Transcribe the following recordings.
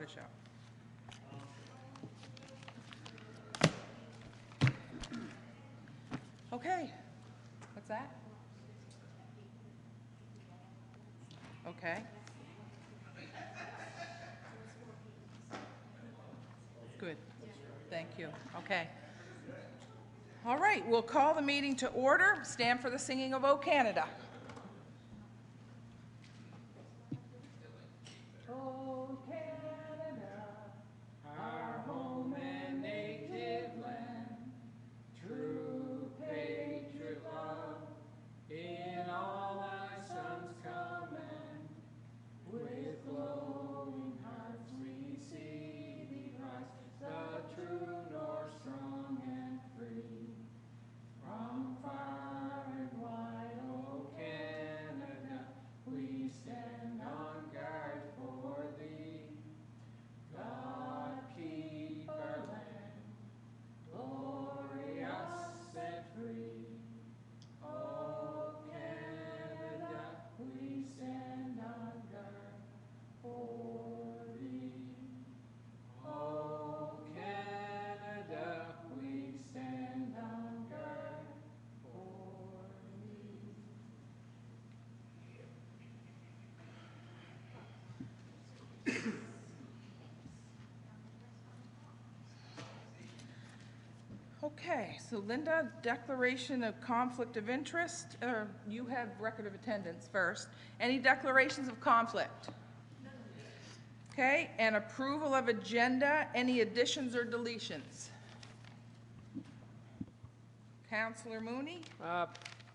not a show. Okay. What's that? Okay. Good. Thank you. Okay. All right, we'll call the meeting to order. Stand for the singing of O Canada. O Canada, our home and native land, true patriot love, in all thy sons command, with glowing hearts we see thee rise, the true north strong and free. From far and wide, O Canada, we stand on guard for thee. God keep our land glorious and free. O Canada, we stand on guard for thee. O Canada, we stand on guard for thee. Okay, so Linda, declaration of conflict of interest. You have record of attendance first. Any declarations of conflict? Okay, and approval of agenda. Any additions or deletions? Councillor Mooney?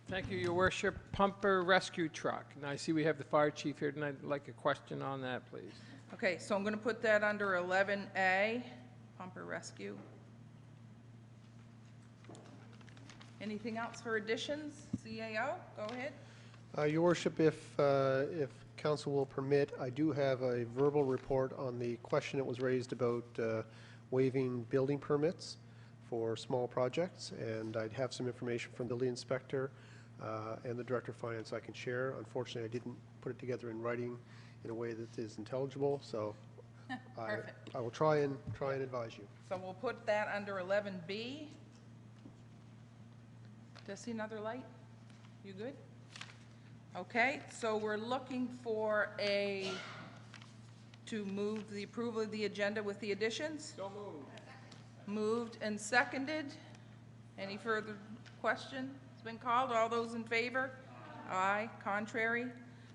Thank you, Your Worship. Pumper rescue truck. And I see we have the fire chief here tonight. I'd like a question on that, please. Okay, so I'm going to put that under 11A, pumper rescue. Anything else for additions? CAO, go ahead. Your Worship, if Council will permit, I do have a verbal report on the question that was raised about waiving building permits for small projects, and I'd have some information from the building inspector and the Director of Finance I can share. Unfortunately, I didn't put it together in writing in a way that is intelligible, so I will try and advise you. So we'll put that under 11B. Does I see another light? You good? Okay, so we're looking for to move the approval of the agenda with the additions? So moved. Moved and seconded. Any further question? It's been called. All those in favor? Aye. Contrary?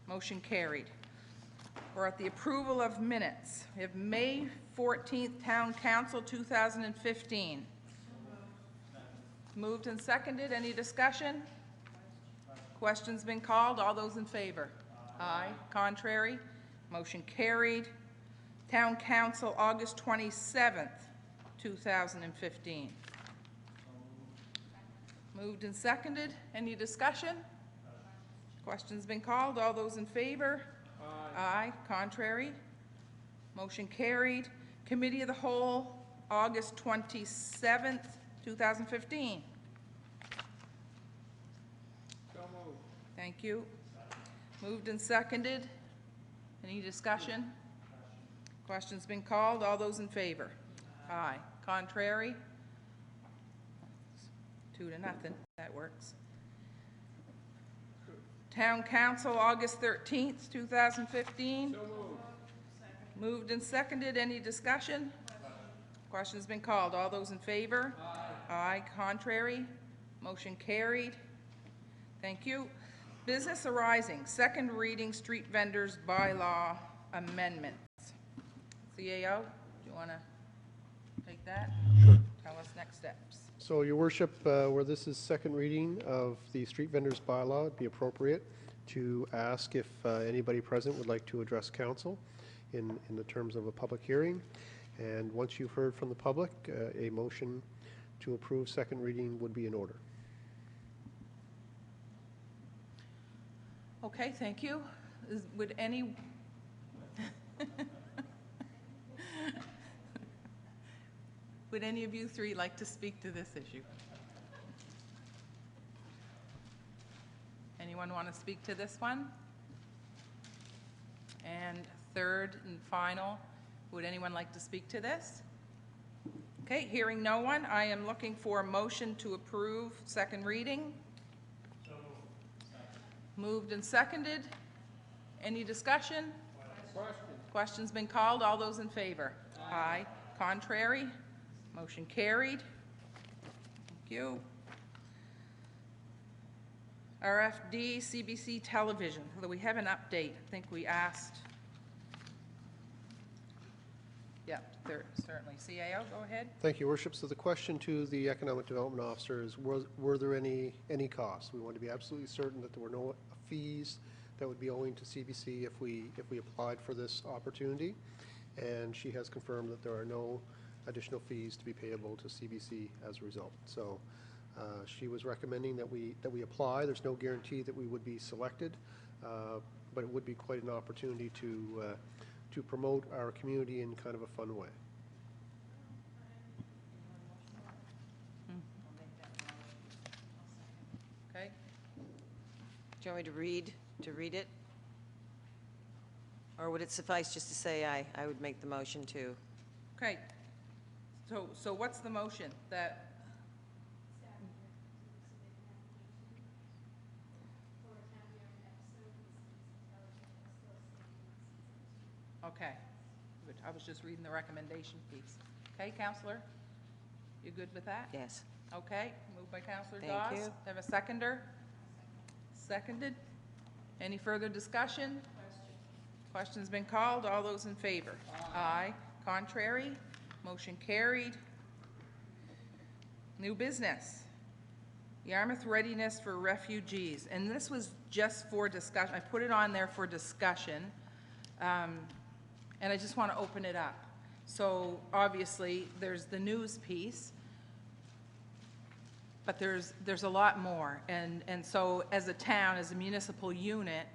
Motion carried. We're at the approval of minutes. We have May 14th, Town Council 2015. Moved and seconded. Any discussion? Questions been called. All those in favor? Aye. Contrary? Motion carried. Town Council August 27th, 2015. Moved and seconded. Any discussion? Questions been called. All those in favor? Aye. Contrary? Motion carried. Committee of the Whole August 27th, 2015. So moved. Thank you. Moved and seconded. Any discussion? Questions been called. All those in favor? Aye. Contrary? 2-0. That works. Town Council August 13th, 2015. So moved. Moved and seconded. Any discussion? Questions been called. All those in favor? Aye. Aye. Contrary? Motion carried. Thank you. Business arising. Second reading street vendors bylaw amendments. CAO, do you want to take that? Sure. Tell us next steps. So, Your Worship, where this is second reading of the street vendors bylaw, it'd be appropriate to ask if anybody present would like to address council in the terms of a public hearing. And once you've heard from the public, a motion to approve second reading would be in order. Okay, thank you. Would any would any of you three like to speak to this issue? Anyone want to speak to this one? And third and final, Would anyone like to speak to this? Okay, hearing no one, I am looking for a motion to approve second reading. Moved and seconded. Any discussion? Question's been called. All those in favor? Aye. Contrary? Motion carried. Thank you. RFD CBC Television. Although we have an update, I think we asked. Yeah, certainly. CAO, go ahead. Thank you, Worship. So the question to the Economic Development Officer is, were there any costs? We want to be absolutely certain that there were no fees that would be owing to CBC if we applied for this opportunity. And she has confirmed that there are no additional fees to be payable to CBC as a result. So she was recommending that we apply. There's no guarantee that we would be selected, but it would be quite an opportunity to promote our community in kind of a fun way. Okay. Do you want me to read it? Or would it suffice just to say I would make the motion to? Okay. So what's the motion? That okay. Good. I was just reading the recommendation piece. Okay, Counselor? You good with that? Yes. Okay. Moved by Counselor Thank Doss. you. Have a seconder? Seconded. Any further discussion? Question's been called. All those in favor? Aye. Contrary? Motion carried. New business. Yarmouth Readiness for Refugees. And this was just for discussion. I put it on there for discussion. And I just want to open it up. So obviously, there's the news piece, but there's a lot more. And so as a town, as a municipal unit,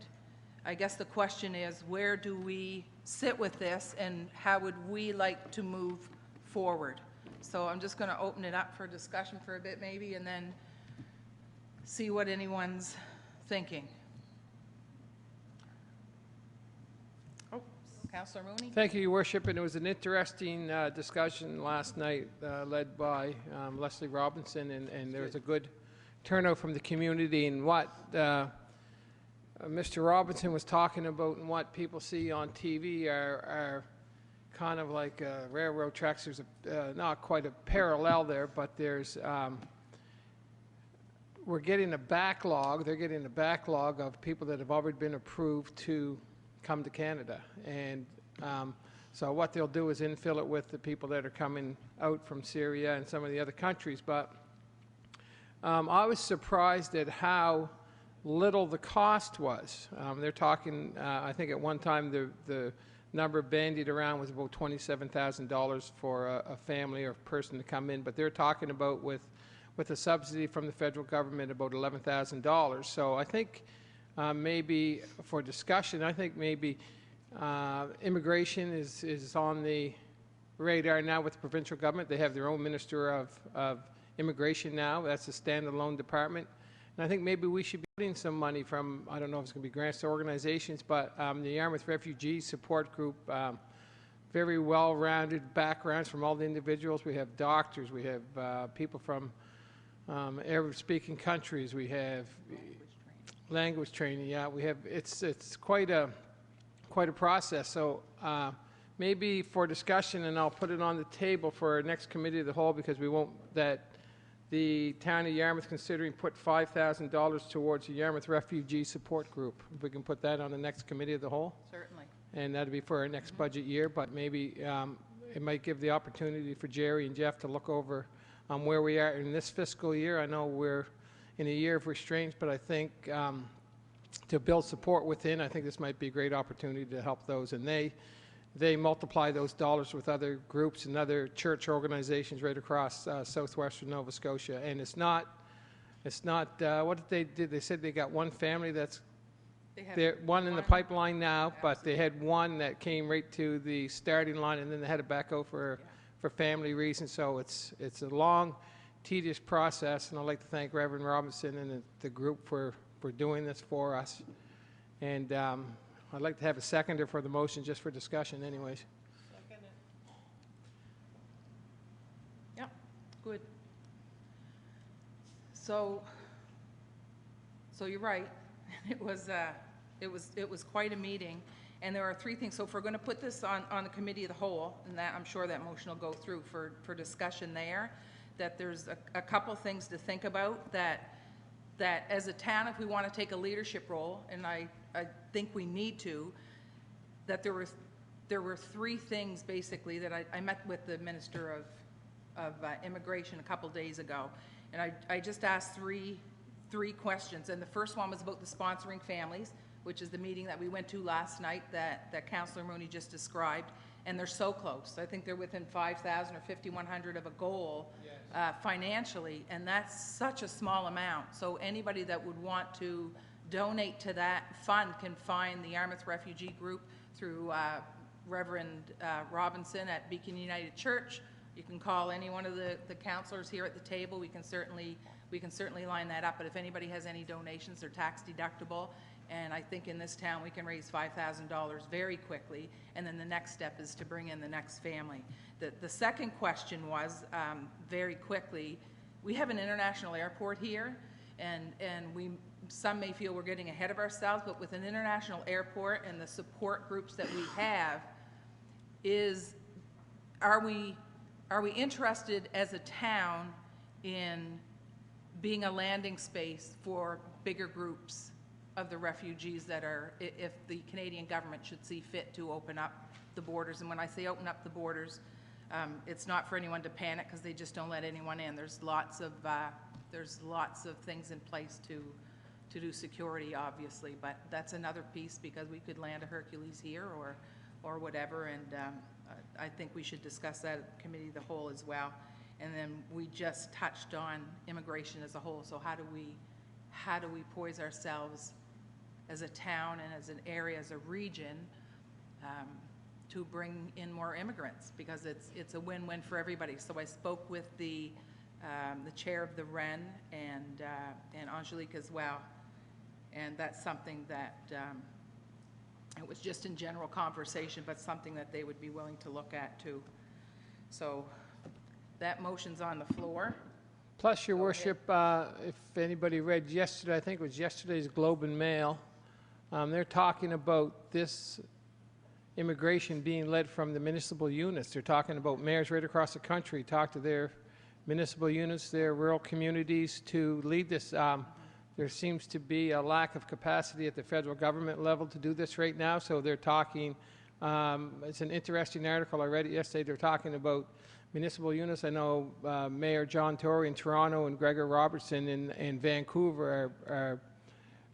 I guess the question is, where do we sit with this, and how would we like to move forward? So I'm just going to open it up for discussion for a bit maybe, and then see what anyone's thinking. Oh, Councillor Mooney? Thank you, Your Worship, and it was an interesting discussion last night led by Leslie Robinson, and there was a good turnout from the community. And what Mr. Robinson was talking about and what people see on TV are kind of like railroad tracks. There's not quite a parallel there, but there's we're getting a backlog. They're getting a backlog of people that have already been approved to come to Canada. And so what they'll do is infill it with the people that are coming out from Syria and some of the other countries. But I was surprised at how little the cost was. They're talking, I think at one time the number bandied around was about $27,000 for a family or a person to come in, but they're talking about with a subsidy from the federal government about $11,000. So I think maybe for discussion, I think maybe immigration is on the radar now with the provincial government. They have their own minister of immigration now. That's a standalone department. And I think maybe we should be putting some money from, I don't know if it's going to be grants to organizations, but the Yarmouth Refugee Support Group, very well-rounded backgrounds from all the individuals. We have doctors, we have people from Arab-speaking countries, we have language training. Yeah, we have. It's quite a process. So maybe for discussion, and I'll put it on the table for our next committee of the whole, because we won't the town of Yarmouth considering put $5,000 towards the Yarmouth Refugee Support Group. If we can put that on the next committee of the whole. Certainly. And that'd be for our next budget year, but maybe it might give the opportunity for Jerry and Jeff to look over where we are in this fiscal year. I know we're in a year of restraints, but I think to build support within, I think this might be a great opportunity to help those. And they multiply those dollars with other groups and other church organizations right across southwestern Nova Scotia. And it's not what did they do? They said they got one family that's one in the pipeline now, but they had one that came right to the starting line, and then they had to back out for family reasons. So it's a long, tedious process, and I'd like to thank Reverend Robinson and the group for doing this for us. And I'd like to have a seconder for the motion just for discussion anyways. Good. So you're right. It was quite a meeting, and there are three things. So if we're going to put this on the committee of the whole, and that I'm sure that motion will go through for discussion there, that there's a couple things to think about that as a town, if we want to take a leadership role, and I think we need to, that there were three things basically that I met with the Minister of Immigration a couple days ago, and I just asked three questions. And the first one was about the sponsoring families, which is the meeting that we went to last night that Councillor Mooney just described, and they're so close. I think they're within 5,000 or 5,100 of a goal. Yes. Financially, and that's such a small amount. So anybody that would want to donate to that fund can find the Yarmouth Refugee Group through Reverend Robinson at Beacon United Church. You can call any one of the counselors here at the table. We can certainly line that up. But if anybody has any donations, they're tax deductible. And I think in this town we can raise $5,000 very quickly. And then the next step is to bring in the next family. The second question was, very quickly, we have an international airport here, and some may feel we're getting ahead of ourselves, but with an international airport and the support groups that we have, are we interested as a town in being a landing space for bigger groups of the refugees that are, if the Canadian government should see fit to open up the borders? And when I say open up the borders, it's not for anyone to panic because they just don't let anyone in. There's lots of things in place to do security, obviously, but that's another piece, because we could land a Hercules here or whatever, and I think we should discuss that at the committee of the whole as well. And then we just touched on immigration as a whole. So how do we poise ourselves as a town and as an area, as a region, to bring in more immigrants, because it's a win-win for everybody. So I spoke with the chair of the REN and Angelique as well, and that's something that it was just in general conversation, but something that they would be willing to look at too. So that motion's on the floor. Plus, Your Worship, if anybody read yesterday, I think it was yesterday's Globe and Mail, they're talking about this immigration being led from the municipal units. They're talking about mayors right across the country talk to their municipal units, their rural communities to lead this. There seems to be a lack of capacity at the federal government level to do this right now, so they're talking, it's an interesting article I read it yesterday, they're talking about municipal units. I know Mayor John Tory in Toronto and Gregor Robertson in Vancouver are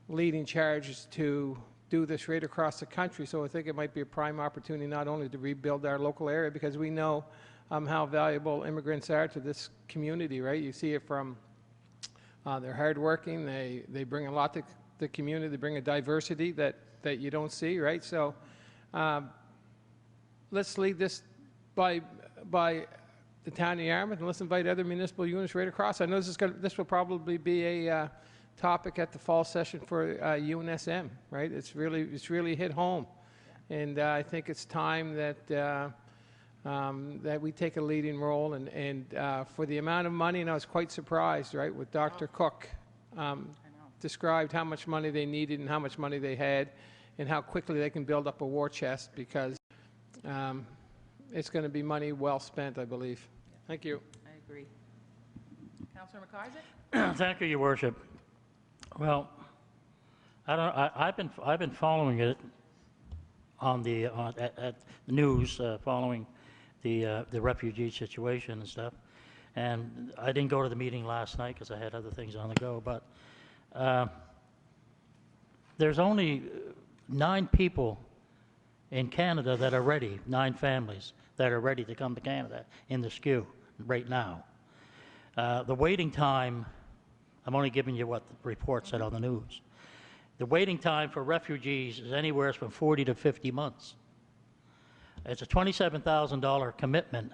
leading charges to do this right across the country. So I think it might be a prime opportunity not only to rebuild our local area, because we know how valuable immigrants are to this community, right? You see it from they're hardworking, they bring a lot to the community, they bring a diversity that you don't see, right? So let's lead this by the town of Yarmouth, and let's invite other municipal units right across. I know this will probably be a topic at the fall session for UNSM, right? It's really hit home, and I think it's time that that we take a leading role. And for the amount of money, and I was quite surprised, right, with Dr. Cook described how much money they needed and how much money they had, and how quickly they can build up a war chest, because it's going to be money well spent, I believe. Thank you. I agree. Councillor McIsaac? Thank you, Your Worship. Well, I've been following it on the at the news, following the refugee situation and stuff. And I didn't go to the meeting last night because I had other things on the go. But there's only 9 people in Canada that are ready, 9 families that are ready to come to Canada in the queue right now. The waiting time, I'm only giving you what the report said on the news. The waiting time for refugees is anywhere from 40 to 50 months. It's a $27,000 commitment.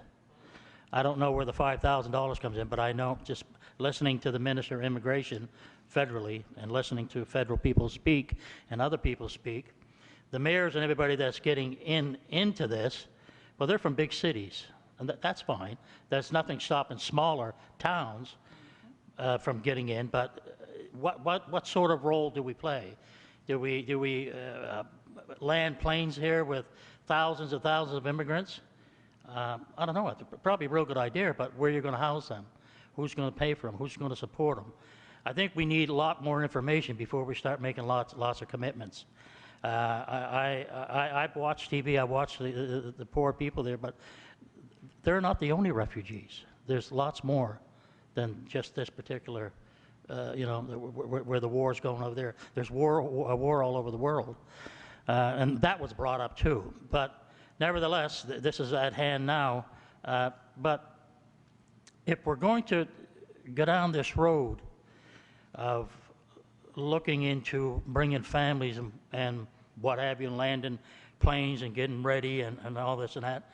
I don't know where the $5,000 comes in, but I know, just listening to the Minister of Immigration federally and listening to federal people speak and other people speak, the mayors and everybody that's getting into this, well, they're from big cities. and that's fine. There's nothing stopping smaller towns from getting in, but what sort of role do we play? Do we land planes here with thousands and thousands of immigrants? I don't know. It's probably a real good idea, but where are you going to house them? Who's going to pay for them? Who's going to support them? I think we need a lot more information before we start making lots of commitments. I've watched TV. I watched the poor people there, but they're not the only refugees. There's lots more than just this particular, where the war's going over there. There's a war all over the world, and that was brought up too. But nevertheless, this is at hand now. But if we're going to go down this road of looking into bringing families and what have you, and landing planes and getting ready and all this and that,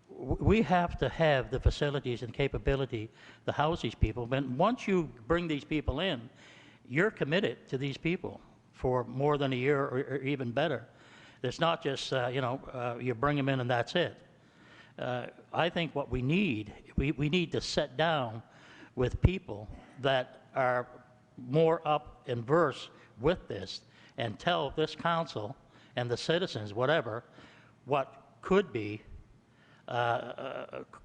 we have to have the facilities and capability to house these people. But once you bring these people in, you're committed to these people for more than a year or even better. It's not just, you bring them in and that's it. I think what we need to sit down with people that are more up and verse with this and tell this council and the citizens, whatever, what could be,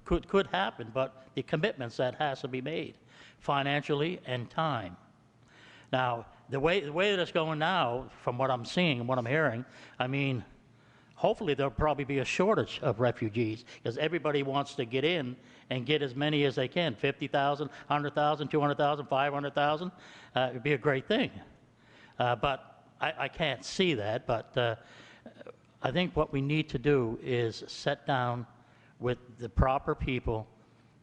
could happen, but the commitments that has to be made financially and time. Now, the way that it's going now, from what I'm seeing and what I'm hearing, I mean, hopefully there'll probably be a shortage of refugees because everybody wants to get in and get as many as they can, 50,000, 100,000, 200,000, 500,000. It'd be a great thing. But I can't see that, but I think what we need to do is sit down with the proper people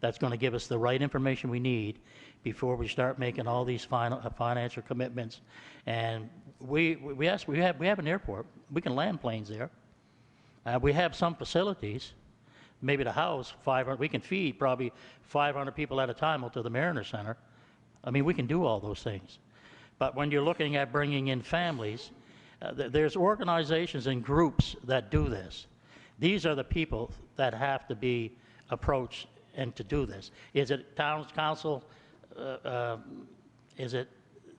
that's going to give us the right information we need before we start making all these financial commitments. And we have an airport. We can land planes there. We have some facilities, maybe to house 500. We can feed probably 500 people at a time out to the Mariner Center. I mean, we can do all those things. But when you're looking at bringing in families, there's organizations and groups that do this. These are the people that have to be approached and to do this. Is it town council? Is it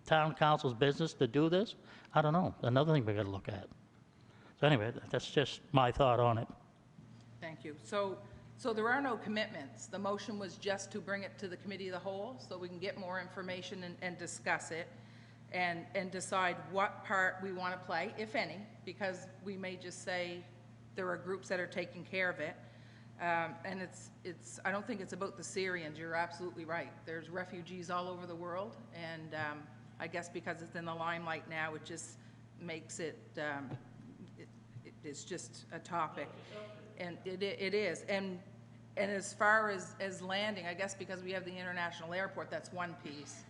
town council's business to do this? I don't know. Another thing we got to look at. So anyway, that's just my thought on it. Thank you. So there are no commitments. The motion was just to bring it to the committee of the whole so we can get more information and discuss it and decide what part we want to play, if any, because we may just say there are groups that are taking care of it. And I don't think it's about the Syrians. You're absolutely right. There's refugees all over the world, and I guess because it's in the limelight now, it just makes it, it's just a topic. And it is. And as far as landing, I guess because we have the international airport, that's one piece.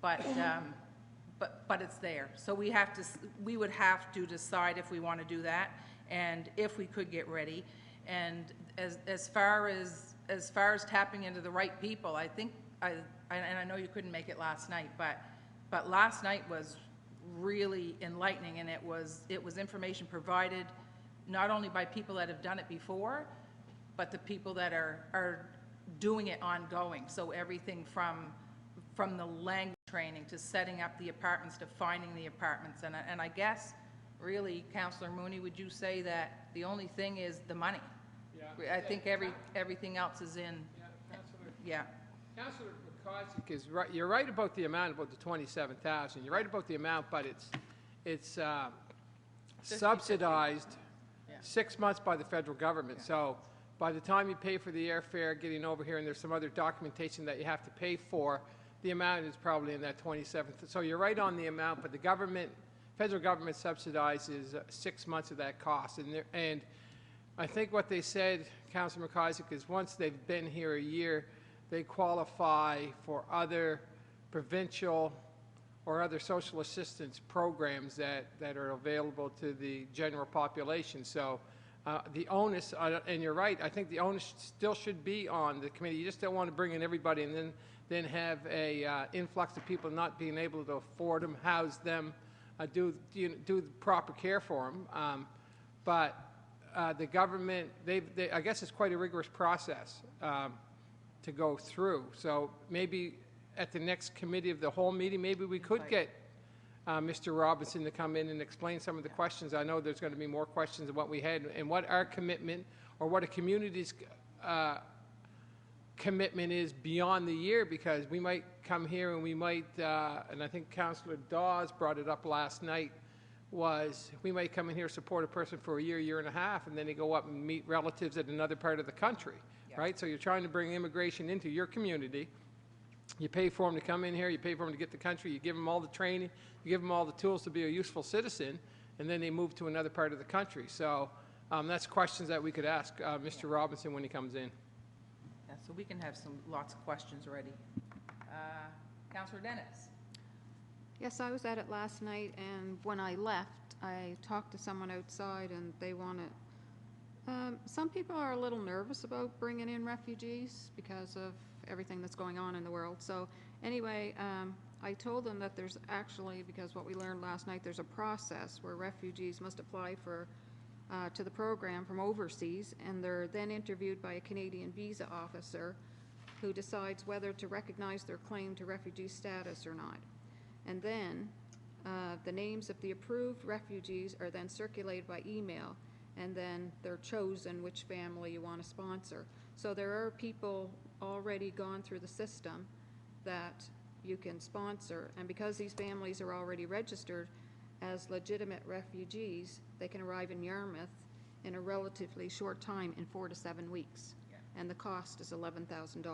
But it's there. So we would have to decide if we want to do that and if we could get ready. And as far as tapping into the right people, I think and I know you couldn't make it last night, but last night was really enlightening, and it was information provided not only by people that have done it before, but the people that are doing it ongoing. So everything from the language training to setting up the apartments to finding the apartments. And I guess, really, Councillor Mooney, would you say that the only thing is the money? Yeah. I think everything else is in. Yeah, Councillor. Yeah. Councillor McCarthy is right. You're right about the amount, about the 27,000. You're right about the amount, but it's subsidized 6 months by the federal government. Yeah. So by the time you pay for the airfare getting over here, and there's some other documentation that you have to pay for, the amount is probably in that 27. So you're right on the amount, but the federal government subsidizes 6 months of that cost. And I think what they said, Councillor McIsaac, is once they've been here a year, they qualify for other provincial or other social assistance programs that are available to the general population. So the onus, and you're right, I think the onus still should be on the committee. You just don't want to bring in everybody and then have a influx of people not being able to afford them, house them, do the proper care for them. But the government, I guess it's quite a rigorous process to go through. So maybe at the next committee of the whole meeting, maybe we could get Mr. Robinson to come in and explain some of the questions. I know there's going to be more questions than what we had, and what our commitment or what a community's commitment is beyond the year, because we might come here and we might, and I think Councillor Dawes brought it up last night, was we might come in here, support a person for a year, year and a half, and then they go up and meet relatives at another part of the country, right? So you're trying to bring immigration into your community. You pay for them to come in here, you pay for them to get the country, you give them all the training, you give them all the tools to be a useful citizen, and then they move to another part of the country. So that's questions that we could ask Mr. Robinson when he comes in. Yeah, so we can have lots of questions ready. Councillor Dennis? Yes, I was at it last night, and when I left, I talked to someone outside, and they want to, some people are a little nervous about bringing in refugees because of everything that's going on in the world. So anyway, I told them that there's actually, because what we learned last night, there's a process where refugees must apply for to the program from overseas, and they're then interviewed by a Canadian visa officer who decides whether to recognize their claim to refugee status or not. And then the names of the approved refugees are then circulated by email, and then they're chosen which family you want to sponsor. So there are people already gone through the system that you can sponsor, and because these families are already registered as legitimate refugees, they can arrive in Yarmouth in a relatively short time, in 4 to 7 weeks. Yeah. And the cost is $11,000. They're doing it.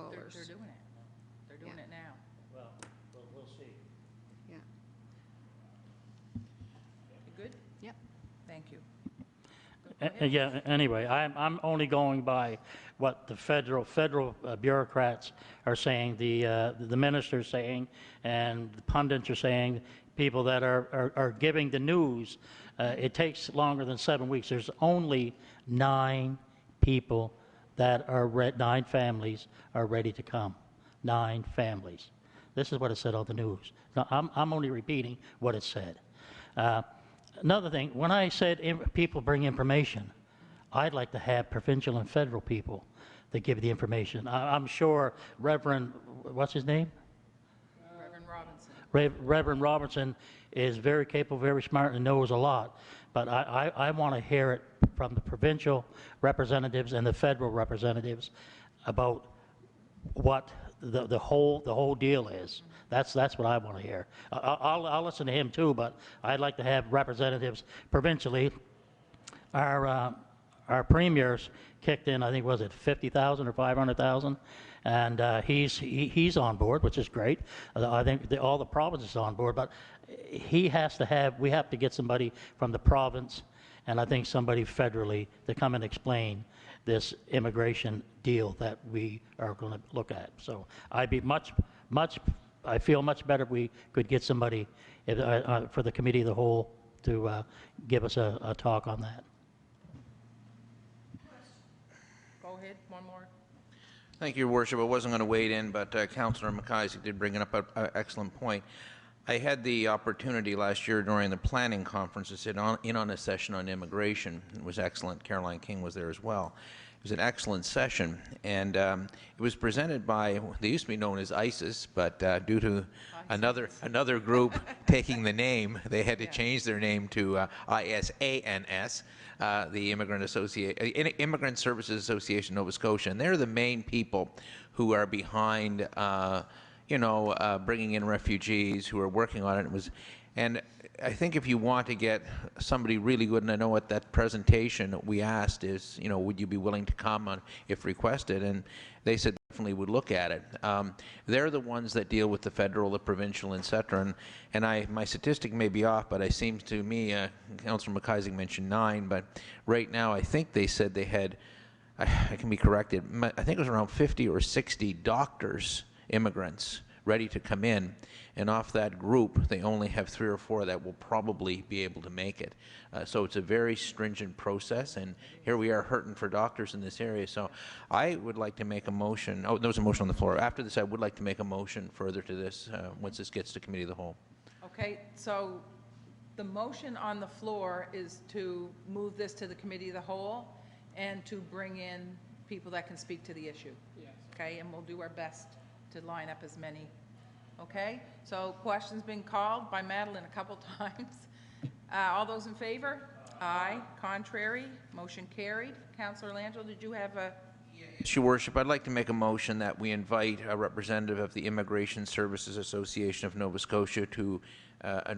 They're doing Yeah. it now. Well, we'll see. Yeah. You good? Yep. Thank you. Go ahead. Yeah, anyway, I'm only going by what the federal bureaucrats are saying, the minister's saying, and the pundits are saying, people that are giving the news. It takes longer than 7 weeks. There's only 9 people that are 9 families are ready to come. 9 families. This is what it said on the news. Now, I'm only repeating what it said. Another thing, when I said people bring information, I'd like to have provincial and federal people that give the information. I'm sure Reverend, what's his name? Reverend Robinson. Reverend Robertson is very capable, very smart, and knows a lot. But I want to hear it from the provincial representatives and the federal representatives about what the whole deal is. That's what I want to hear. I'll listen to him too, but I'd like to have representatives provincially. Our premier's kicked in, I think, was it 50,000 or 500,000, and he's on board, which is great. I think all the provinces are on board, but we have to get somebody from the province, and I think somebody federally to come and explain this immigration deal that we are going to look at. So I feel much better if we could get somebody for the committee of the whole to give us a talk on that. Go ahead, one more. Thank you, Your Worship. I wasn't going to wade in, but Councillor McIsaac did bring up an excellent point. I had the opportunity last year during the planning conference to sit in on a session on immigration. It was excellent. Caroline King was there as well. It was an excellent session, and it was presented by, they used to be known as ISIS, but due to another group taking the name, they had to change their name to ISANS, the Immigrant Services Association Nova Scotia, and they're the main people who are behind bringing in refugees, who are working on it. And I think if you want to get somebody really good, and I know at that presentation we asked is, would you be willing to come if requested? And they said definitely would look at it. They're the ones that deal with the federal, the provincial, etc. And my statistic may be off, but it seems to me, Councillor McIsaac mentioned 9, but right now I think they said they had, I can be corrected, I think it was around 50 or 60 doctors, immigrants, ready to come in, and off that group they only have 3 or 4 that will probably be able to make it. So it's a very stringent process, and here we are hurting for doctors in this area. So I would like to make a motion. There was a motion on the floor. After this, I would like to make a motion further to this once this gets to committee of the whole. Okay, so The motion on the floor is to move this to the committee of the whole and to bring in people that can speak to the issue. Yes. Okay, and we'll do our best to line up as many. Okay, so question's been called by Madeline a couple times. All those in favor? Aye. Contrary? Motion carried. Councillor Langell, did you have a? Yes, Your Worship, I'd like to make a motion that we invite a representative of the Immigration Services Association of Nova Scotia to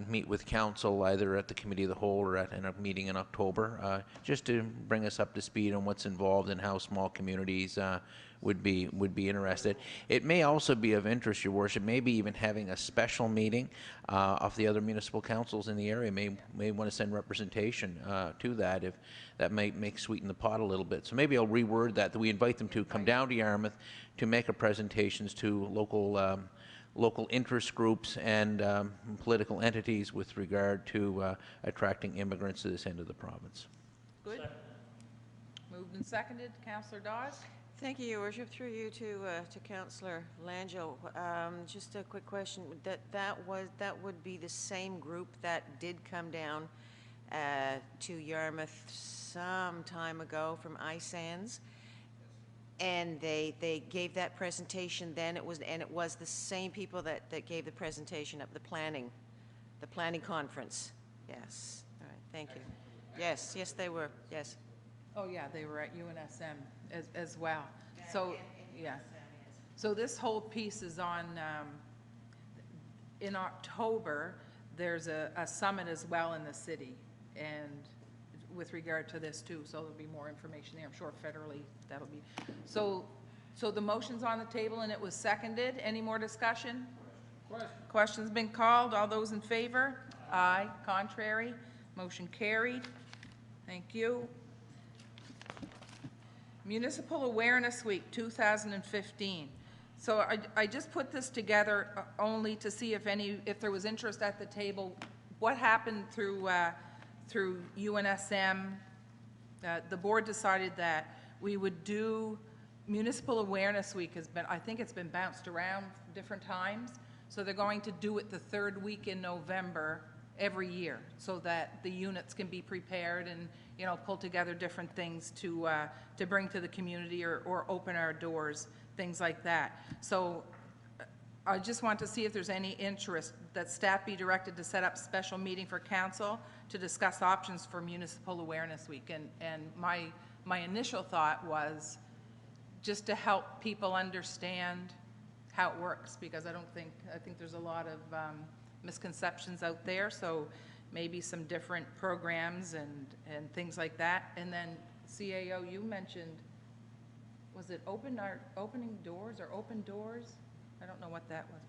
meet with council either at the Committee of the Whole or at a meeting in October, just to bring us up to speed on what's involved and how small communities would be interested. It may also be of interest, Your Worship, maybe even having a special meeting of the other municipal councils in the area may want to send representation to that, if that may sweeten the pot a little bit. So maybe I'll reword that we invite them to come down to Yarmouth to make a presentations to local interest groups and political entities with regard to attracting immigrants to this end of the province. Good. Moved and seconded. Councillor Dawes? Thank you, Your Worship. Through you to Councillor Langell. Just a quick question. That would be the same group that did come down to Yarmouth some time ago from ISANS, and they gave that presentation then. It was the same people that gave the presentation at the planning conference. Yes. All right. Thank you. Yes. Yes, they were. Yes. Oh, yeah, they were at UNSM as well. So, yeah. So this whole piece is on, in October, there's a summit as well in the city, and with regard to this too, so there'll be more information there. I'm sure federally that'll be. So the motion's on the table and it was seconded. Any more discussion? Question's been called. All those in favor? Aye. Contrary? Motion carried. Thank you. Municipal Awareness Week 2015. So I just put this together only to see if there was interest at the table. What happened through UNSM? The board decided that we would do Municipal Awareness Week. I think it's been bounced around different times. So they're going to do it the third week in November every year, so that the units can be prepared and pull together different things to bring to the community or open our doors, things like that. So I just want to see if there's any interest that staff be directed to set up special meeting for council to discuss options for Municipal Awareness Week. And my initial thought was just to help people understand how it works, because I think there's a lot of misconceptions out there, so maybe some different programs and things like that. And then CAO, you mentioned, was it opening doors or open doors? I don't know what that was.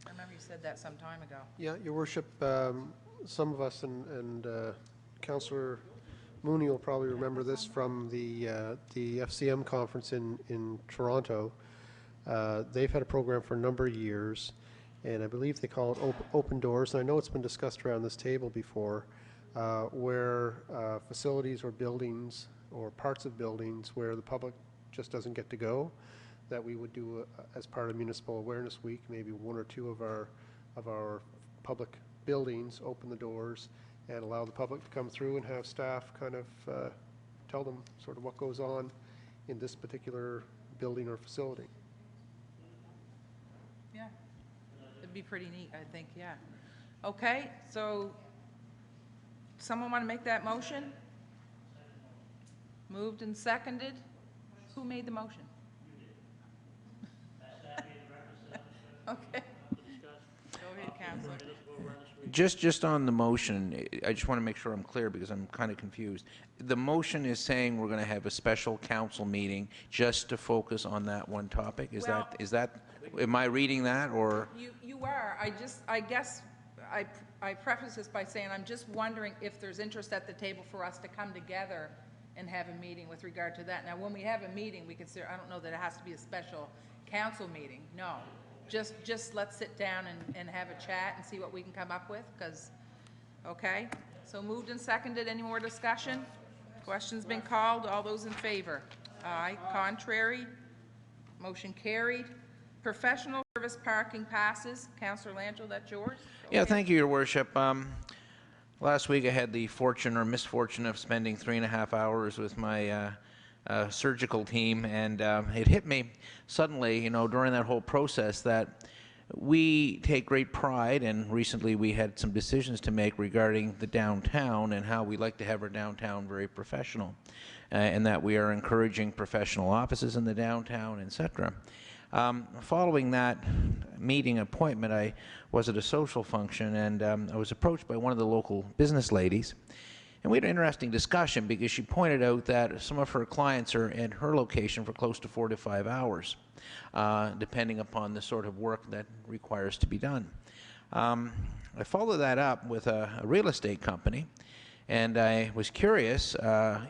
I remember you said that some time ago. Yeah, Your Worship, some of us and Councillor Mooney will probably remember this from the FCM conference in Toronto. They've had a program for a number of years, and I believe they call it Open Doors. And I know it's been discussed around this table before, where facilities or buildings or parts of buildings where the public just doesn't get to go, that we would do as part of Municipal Awareness Week, maybe one or two of our public buildings open the doors and allow the public to come through and have staff kind of tell them sort of what goes on in this particular building or facility. Yeah, it'd be pretty neat, I think, yeah. Okay, so someone want to make that motion? Moved and seconded? Who made the motion? Okay. Go ahead, Councilor. Just on the motion, I just want to make sure I'm clear because I'm kind of confused. The motion is saying we're going to have a special council meeting just to focus on that one topic. Is that? Am I reading that, or? You are. I guess I preface this by saying I'm just wondering if there's interest at the table for us to come together and have a meeting with regard to that. Now, when we have a meeting, we consider, I don't know that it has to be a special council meeting. No. Just let's sit down and have a chat and see what we can come up with, because, okay? So moved and seconded. Any more discussion? Question's been called. All those in favor? Aye. Contrary? Motion carried. Professional service parking passes. Councillor Langell, that's yours. Yeah, thank you, Your Worship. Last week I had the fortune or misfortune of spending 3.5 hours with my surgical team, and it hit me suddenly, you know, during that whole process that we take great pride, and recently we had some decisions to make regarding the downtown and how we like to have our downtown very professional, and that we are encouraging professional offices in the downtown, etc. Following that meeting appointment, I was at a social function, and I was approached by one of the local business ladies, and we had an interesting discussion because she pointed out that some of her clients are at her location for close to 4 to 5 hours, depending upon the sort of work that requires to be done. I followed that up with a real estate company, and I was curious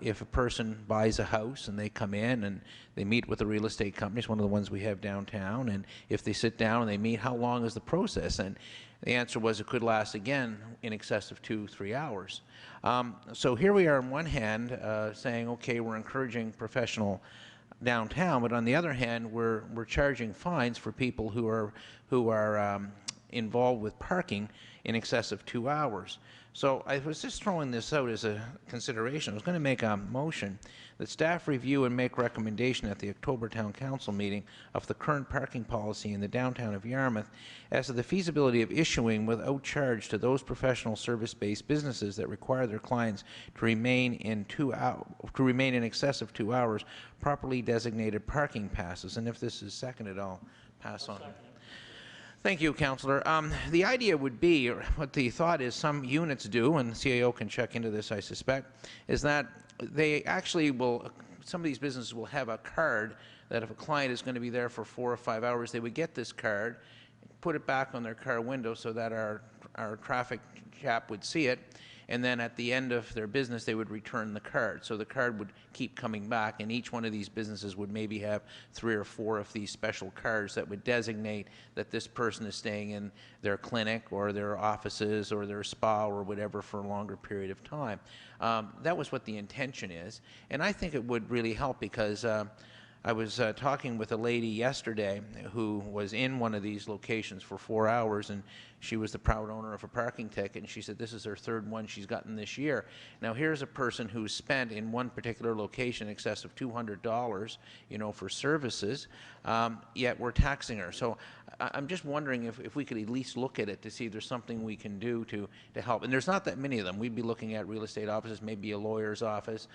if a person buys a house and they come in and they meet with a real estate company, it's one of the ones we have downtown, and if they sit down and they meet, how long is the process? And the answer was it could last, again, in excess of 2-3 hours. So here we are on one hand saying, okay, we're encouraging professional downtown, but on the other hand, we're charging fines for people who are involved with parking in excess of 2 hours. So I was just throwing this out as a consideration. I was going to make a motion that staff review and make recommendation at the October Town Council meeting of the current parking policy in the downtown of Yarmouth as to the feasibility of issuing without charge to those professional service-based businesses that require their clients to remain in excess of 2 hours properly designated parking passes. And if this is seconded, I'll pass on. Thank you, Councillor. The idea would be, or what the thought is some units do, and the CAO can check into this, I suspect, is that they actually will, some of these businesses will have a card that if a client is going to be there for 4 or 5 hours, they would get this card, put it back on their car window so that our traffic chap would see it, and then at the end of their business they would return the card. So the card would keep coming back, and each one of these businesses would maybe have 3 or 4 of these special cards that would designate that this person is staying in their clinic or their offices or their spa or whatever for a longer period of time. That was what the intention is, and I think it would really help because I was talking with a lady yesterday who was in one of these locations for 4 hours, and she was the proud owner of a parking ticket, and she said this is her 3rd one she's gotten this year. Now here's a person who's spent in one particular location in excess of $200, you know, for services, yet we're taxing her. So I'm just wondering if we could at least look at it to see if there's something we can do to help. And there's not that many of them. We'd be looking at real estate offices, maybe a lawyer's office,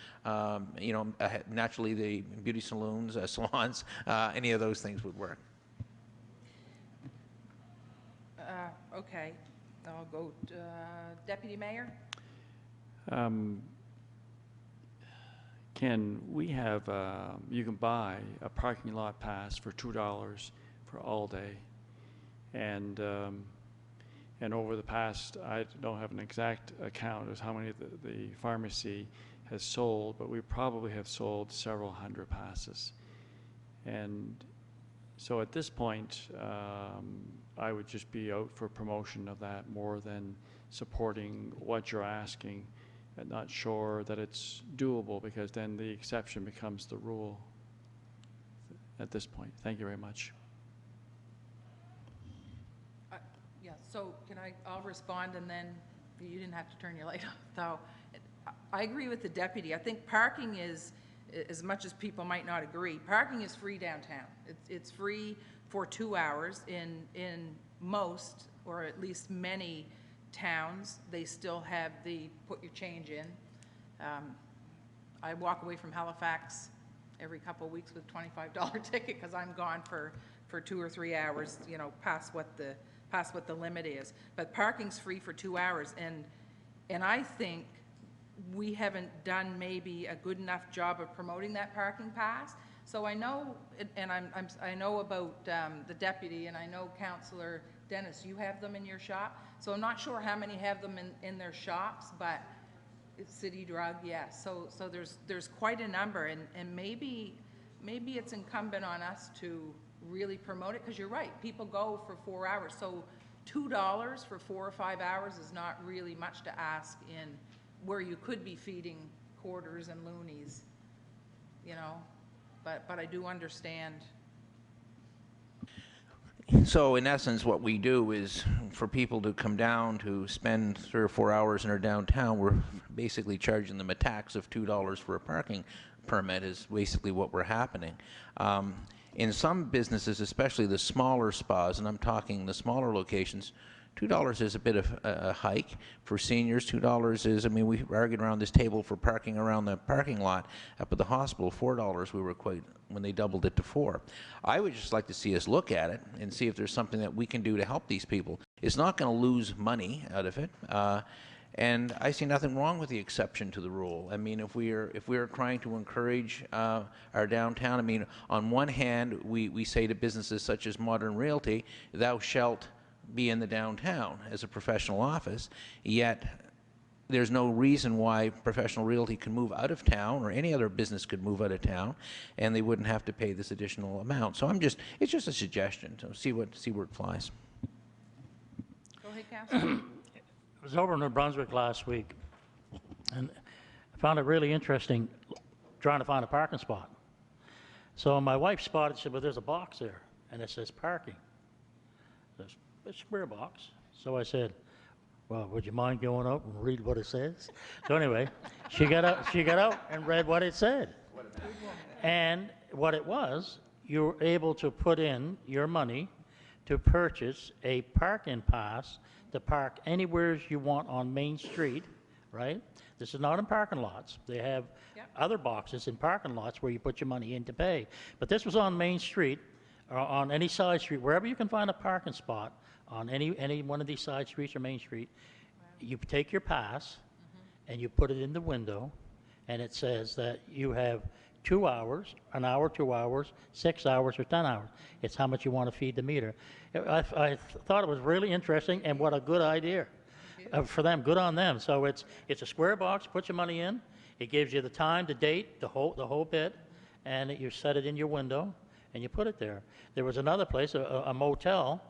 you know, naturally the beauty saloons, salons, any of those things would work. Okay, I'll go to Deputy Mayor. Ken, we have, you can buy a parking lot pass for $2 for all day. And over the past, I don't have an exact account as how many the pharmacy has sold, but we probably have sold several hundred passes. And so at this point, I would just be out for promotion of that more than supporting what you're asking and not sure that it's doable, because then the exception becomes the rule at this point. Thank you very much. Yeah, so I'll respond, and then you didn't have to turn your light off. So I agree with the deputy. I think parking is, as much as people might not agree, parking is free downtown. It's free for 2 hours in most, or at least many towns. They still have the put your change in. I walk away from Halifax every couple of weeks with a $25 ticket because I'm gone for 2 or 3 hours, you know, past what the limit is. But parking's free for 2 hours, and I think we haven't done maybe a good enough job of promoting that parking pass. So I know, and I know about the deputy, and I know Councillor Dennis, you have them in your shop. So I'm not sure how many have them in their shops, but it's city drug, yes. So there's quite a number, and maybe it's incumbent on us to really promote it, because you're right, people go for 4 hours. So $2 for 4 or 5 hours is not really much to ask in where you could be feeding quarters and loonies, you know. But I do understand. So in essence, what we do is for people to come down to spend 3 or 4 hours in our downtown, we're basically charging them a tax of $2 for a parking permit is basically what we're happening. In some businesses, especially the smaller spas, and I'm talking the smaller locations, $2 is a bit of a hike. For seniors, $2 is, I mean, we argued around this table for parking around the parking lot up at the hospital, $4 we were quite, when they doubled it to $4. I would just like to see us look at it and see if there's something that we can do to help these people. It's not going to lose money out of it. And I see nothing wrong with the exception to the rule. I mean, if we are trying to encourage our downtown, I mean, on one hand, we say to businesses such as Modern Realty, thou shalt be in the downtown as a professional office, yet there's no reason why professional realty can move out of town, or any other business could move out of town, and they wouldn't have to pay this additional amount. So it's just a suggestion, so see where it flies. Go ahead, Councilor. I was over in New Brunswick last week, and I found it really interesting trying to find a parking spot. So my wife spotted, she said, well, there's a box there, and it says parking. It's a square box. So I said, well, would you mind going up and read what it says? So anyway, she got out and read what it said. And what it was, you were able to put in your money to purchase a parking pass to park anywhere you want on Main Street, right? This is not in parking lots. They have other boxes in parking lots where you put your money in to pay. But this was on Main Street, or on any side street, wherever you can find a parking spot on any one of these side streets or Main Street. You take your pass and you put it in the window, and it says that you have 2 hours, an hour, 2 hours, 6 hours, or 10 hours. It's how much you want to feed the meter. I thought it was really interesting, and what a good idea for them. Good on them. So it's a square box. Put your money in. It gives you the time, the date, the whole bit, and you set it in your window and you put it there. There was another place, a motel,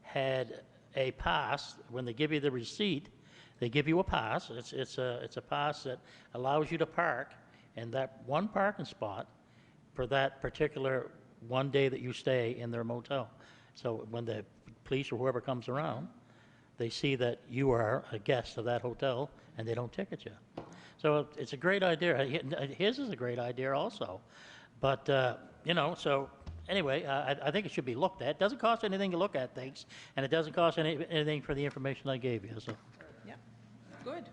had a pass. When they give you the receipt, they give you a pass. It's a pass that allows you to park in that one parking spot for that particular one day that you stay in their motel. So when the police or whoever comes around, they see that you are a guest of that hotel and they don't ticket you. So it's a great idea. His is a great idea also. But, so anyway, I think it should be looked at. It doesn't cost anything to look at things, and it doesn't cost anything for the information I gave you. So. Yeah, good.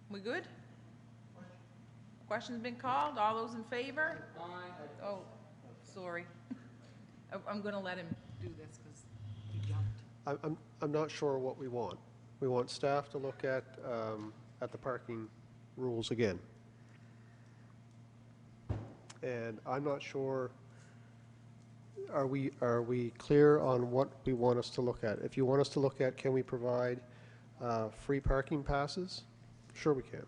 We good? Question's been called. All those in favor? Aye. Oh, sorry. I'm going to let him do this because he jumped. I'm not sure what we want. We want staff to look at the parking rules again. And I'm not sure, are we clear on what we want us to look at? If you want us to look at, can we provide free parking passes? Sure we can.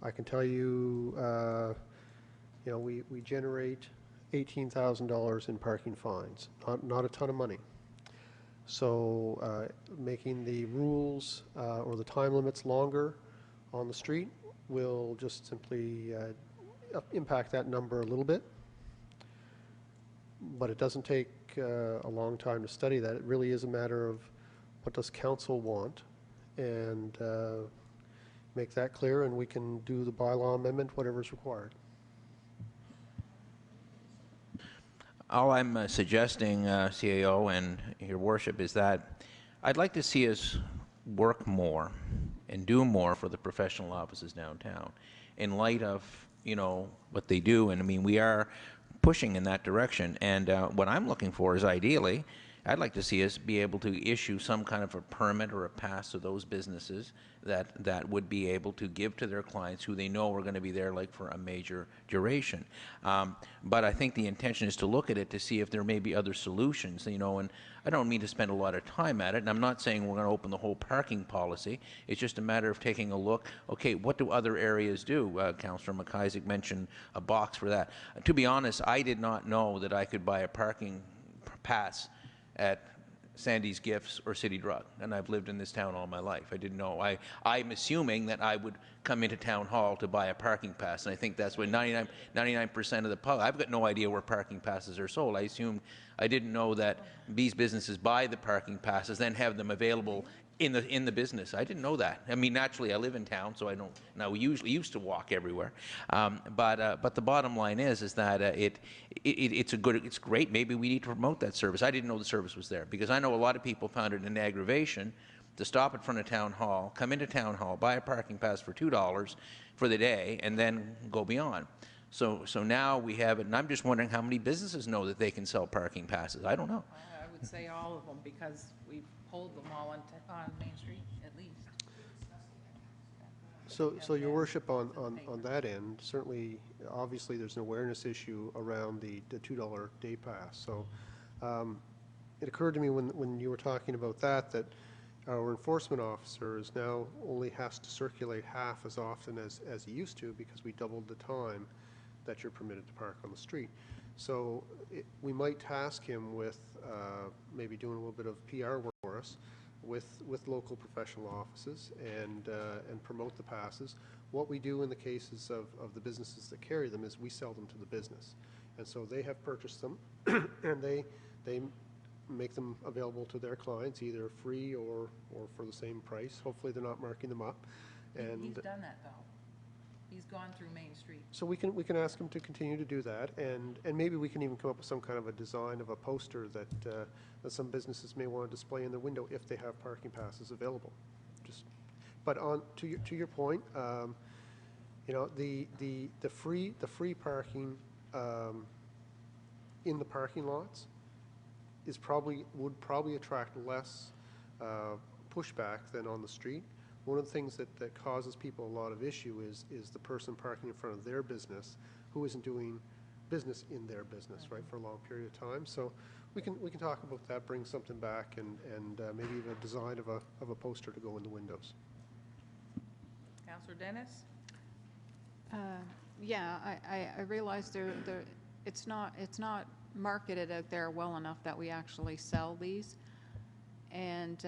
I can tell you, we generate $18,000 in parking fines, not a ton of money. So making the rules or the time limits longer on the street will just simply impact that number a little bit. But it doesn't take a long time to study that. It really is a matter of what does council want, and make that clear, and we can do the bylaw amendment, whatever's required. All I'm suggesting, CAO and Your Worship, is that I'd like to see us work more and do more for the professional offices downtown in light of, what they do. And I mean, we are pushing in that direction. And what I'm looking for is, ideally, I'd like to see us be able to issue some kind of a permit or a pass to those businesses that would be able to give to their clients who they know are going to be there like for a major duration. But I think the intention is to look at it to see if there may be other solutions, and I don't mean to spend a lot of time at it, and I'm not saying we're going to open the whole parking policy. It's just a matter of taking a look, okay, what do other areas do? Councillor McIsaac mentioned a box for that. To be honest, I did not know that I could buy a parking pass at Sandy's Gifts or City Drug, and I've lived in this town all my life. I didn't know. I'm assuming that I would come into town hall to buy a parking pass, and I think that's what 99% of the public. I've got no idea where parking passes are sold. I didn't know that these businesses buy the parking passes, then have them available in the business. I didn't know that. I mean, naturally, I live in town, so I don't. Now, we usually used to walk everywhere, but the bottom line is that it's great. Maybe we need to promote that service. I didn't know the service was there, because I know a lot of people found it an aggravation to stop in front of town hall, come into town hall, buy a parking pass for $2 for the day, and then go beyond. So now we have it, and I'm just wondering how many businesses know that they can sell parking passes. I don't know. I would say all of them, because we've pulled them all on Main Street, at least. So Your Worship, on that end, certainly, obviously, there's an awareness issue around the $2 day pass. So it occurred to me when you were talking about that our enforcement officer is now only has to circulate half as often as he used to, because we doubled the time that you're permitted to park on the street. So we might task him with maybe doing a little bit of PR work for us with local professional offices and promote the passes. What we do in the cases of the businesses that carry them is we sell them to the business. And so they have purchased them and they make them available to their clients, either free or for the same price. Hopefully they're not marking them up. And He's done that, though. He's gone through Main Street. so we can ask him to continue to do that, and maybe we can even come up with some kind of a design of a poster that some businesses may want to display in their window if they have parking passes available. But to your point, you know, the free parking in the parking lots would probably attract less pushback than on the street. One of the things that causes people a lot of issue is the person parking in front of their business who isn't doing business in their business, right, for a long period of time. So we can talk about that, bring something back, and maybe even a design of a poster to go in the windows. Councillor Dennis? Yeah, I realize it's not marketed out there well enough that we actually sell these. And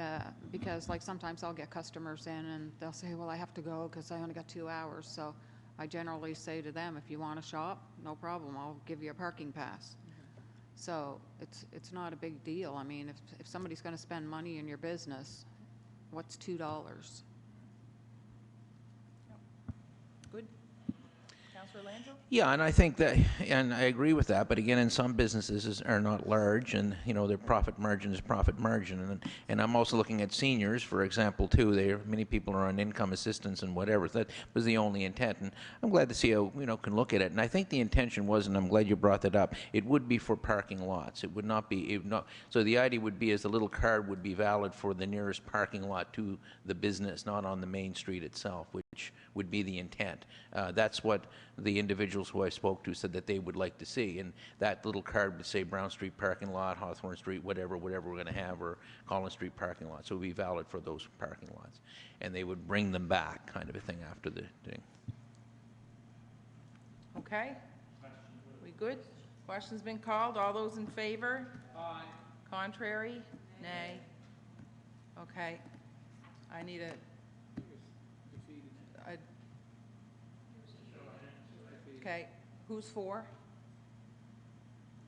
because, like, sometimes I'll get customers in and they'll say, well, I have to go because I only got 2 hours. So I generally say to them, if you want to shop, no problem, I'll give you a parking pass. So it's not a big deal. I mean, if somebody's going to spend money in your business, what's $2? Good. Councillor Langell? Yeah, and I think that, and I agree with that, but again, in some businesses are not large, and, you know, their profit margin is profit margin, and I'm also looking at seniors, for example, too. Many people are on income assistance and whatever. That was the only intent, and I'm glad to see how, you know, can look at it. And I think the intention was, and I'm glad you brought that up, it would be for parking lots. It would not be, so the idea would be is the little card would be valid for the nearest parking lot to the business, not on the main street itself, which would be the intent. That's what the individuals who I spoke to said that they would like to see, and that little card would say Brown Street parking lot, Hawthorne Street, whatever we're going to have, or Collins Street parking lot. So it would be valid for those parking lots, and they would bring them back, kind of a thing, after the thing. Okay. We good? Question's been called. All those in favor? Aye. Contrary? Nay. Okay. I need a okay. Who's for?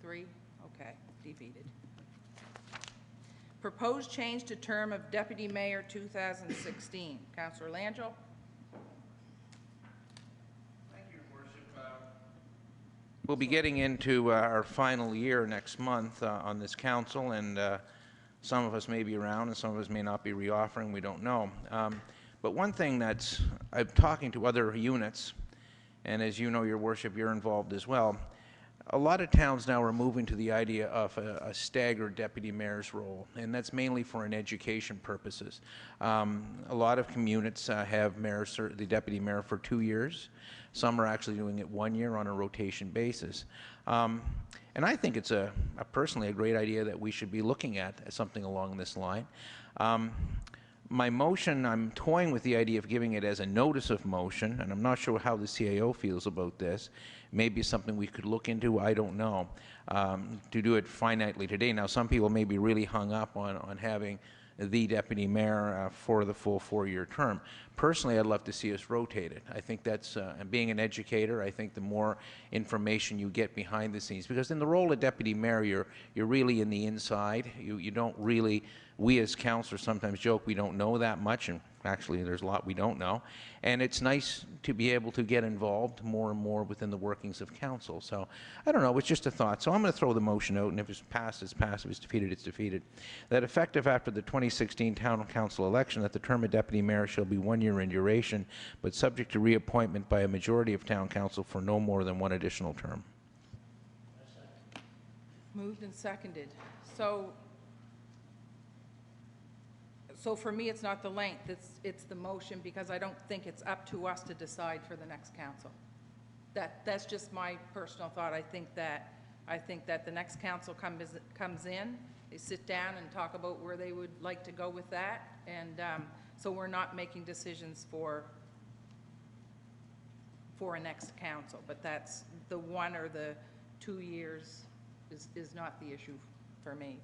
3? Okay. Defeated. Proposed change to term of Deputy Mayor 2016. Councillor Langell? We'll be getting into our final year next month on this council, and some of us may be around and some of us may not be reoffering. We don't know. But one thing I'm talking to other units, and as you know, Your Worship, you're involved as well. A lot of towns now are moving to the idea of a staggered deputy mayor's role, and that's mainly for an education purposes. A lot of communities have the deputy mayor for 2 years. Some are actually doing it 1 year on a rotation basis. And I think it's personally a great idea that we should be looking at something along this line. My motion, I'm toying with the idea of giving it as a notice of motion, and I'm not sure how the CAO feels about this, maybe something we could look into. I don't know. To do it finitely today. Now, some people may be really hung up on having the deputy mayor for the full 4-year term. Personally, I'd love to see us rotated. I think that's, and being an educator, I think the more information you get behind the scenes, because in the role of deputy mayor, you're really in the inside. You don't really, we as councillors sometimes joke we don't know that much, and actually there's a lot we don't know. And it's nice to be able to get involved more and more within the workings of council. So I don't know, it's just a thought. So I'm going to throw the motion out, and if it's passed, it's passed. If it's defeated, it's defeated. That effective after the 2016 town council election, that the term of deputy mayor shall be 1 year in duration, but subject to reappointment by a majority of town council for no more than 1 additional term. Moved and seconded. So for me, it's not the length, it's the motion, because I don't think it's up to us to decide for the next council. That's just my personal thought. I think that the next council comes in, they sit down and talk about where they would like to go with that, and so we're not making decisions for a next council, but that's the 1 or the 2 years is not the issue for me.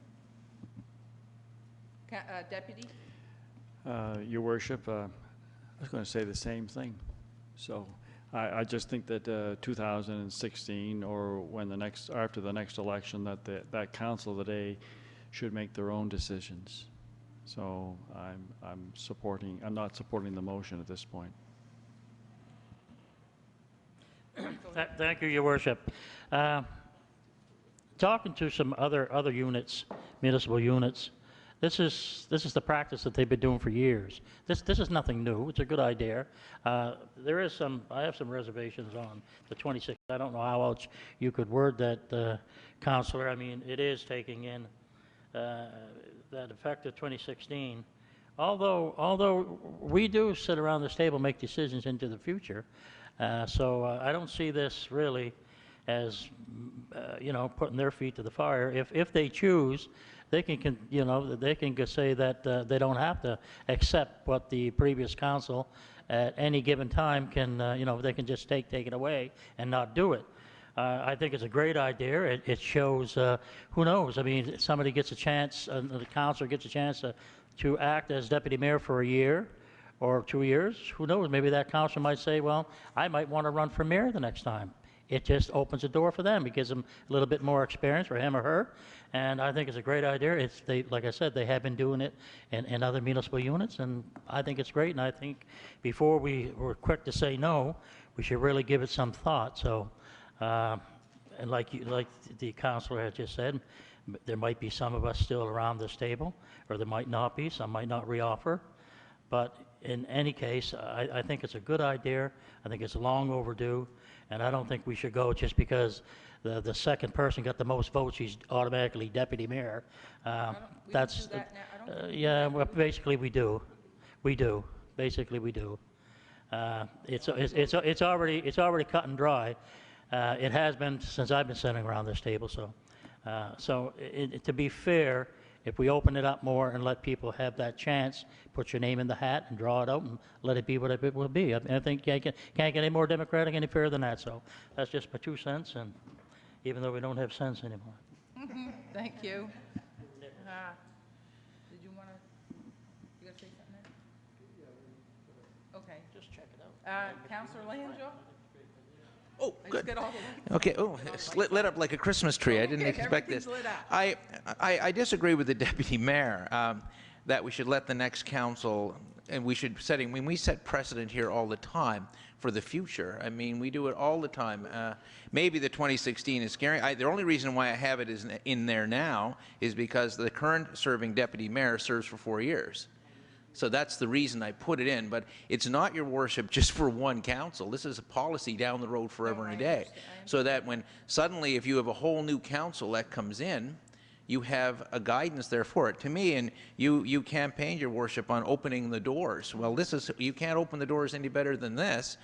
Deputy? Your Worship, I was going to say the same thing. So I just think that 2016, or when after the next election, that council today should make their own decisions. So I'm not supporting the motion at this point. Thank you, Your Worship. Talking to some other units, municipal units, this is the practice that they've been doing for years. This is nothing new. It's a good idea. I have some reservations on the 26th. I don't know how else you could word that, Councillor. I mean, it is taking in that effective 2016. Although we do sit around this table, make decisions into the future. So I don't see this really as putting their feet to the fire. If they choose, they can they can say that they don't have to accept what the previous council at any given time can they can just take it away and not do it. I think it's a great idea. It shows who knows. I mean, somebody gets a chance, the councilor gets a chance to act as deputy mayor for a year or 2 years. Who knows? Maybe that councilor might say, well, I might want to run for mayor the next time. It just opens the door for them. It gives them a little bit more experience, for him or her, and I think it's a great idea. Like I said, they have been doing it in other municipal units, and I think it's great. And I think before we were quick to say no, we should really give it some thought. So, and like the councilor had just said, there might be some of us still around this table, or there might not be. Some might not reoffer, but in any case, I think it's a good idea. I think it's long overdue. And I don't think we should go just because the second person got the most votes, he's automatically deputy mayor. That's yeah. Well, basically we do. Basically we do. It's already cut and dry. It has been since I've been sitting around this table. So to be fair, if we open it up more and let people have that chance, put your name in the hat and draw it out and let it be what it will be. I think you can't get any more democratic, any fairer than that. So that's just my 2 cents, and even though we don't have sense anymore. Thank you. Did you want to, you got to say something there? Okay. Just check it out. Councillor Langill? Oh, I good. just got all the Okay. Oh, it's lit up like a Christmas tree. I didn't expect this. Everything's lit up. I disagree with the deputy mayor that we should let the next council, and we should we set precedent here all the time for the future. I mean, we do it all the time. Maybe the 2016 is scary. The only reason why I have it is in there now is because the current serving deputy mayor serves for 4 years. So that's the reason I put it in, but it's not, Your Worship, just for one council. This is a policy down the road forever and a day. So that when suddenly, if you have a whole new council that comes in, you have a guidance there for it. To me, and you campaigned, Your Worship, on opening the doors. Well, you can't open the doors any better than this.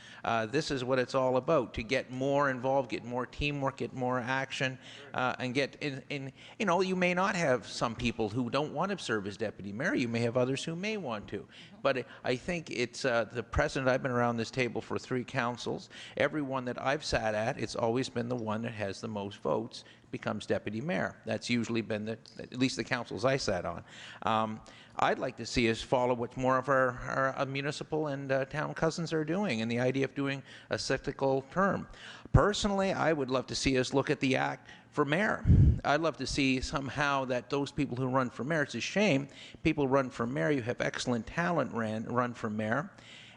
This is what it's all about, to get more involved, get more teamwork, get more action, and get in. You know, you may not have some people who don't want to serve as deputy mayor. You may have others who may want to. But I think it's the precedent. I've been around this table for 3 councils. Every one that I've sat at, it's always been the one that has the most votes becomes deputy mayor. That's usually been at least the councils I sat on. I'd like to see us follow what more of our municipal and town cousins are doing, and the idea of doing a cyclical term. Personally, I would love to see us look at the act for mayor. I'd love to see somehow that those people who run for mayor, it's a shame, people run for mayor, you have excellent talent run for mayor,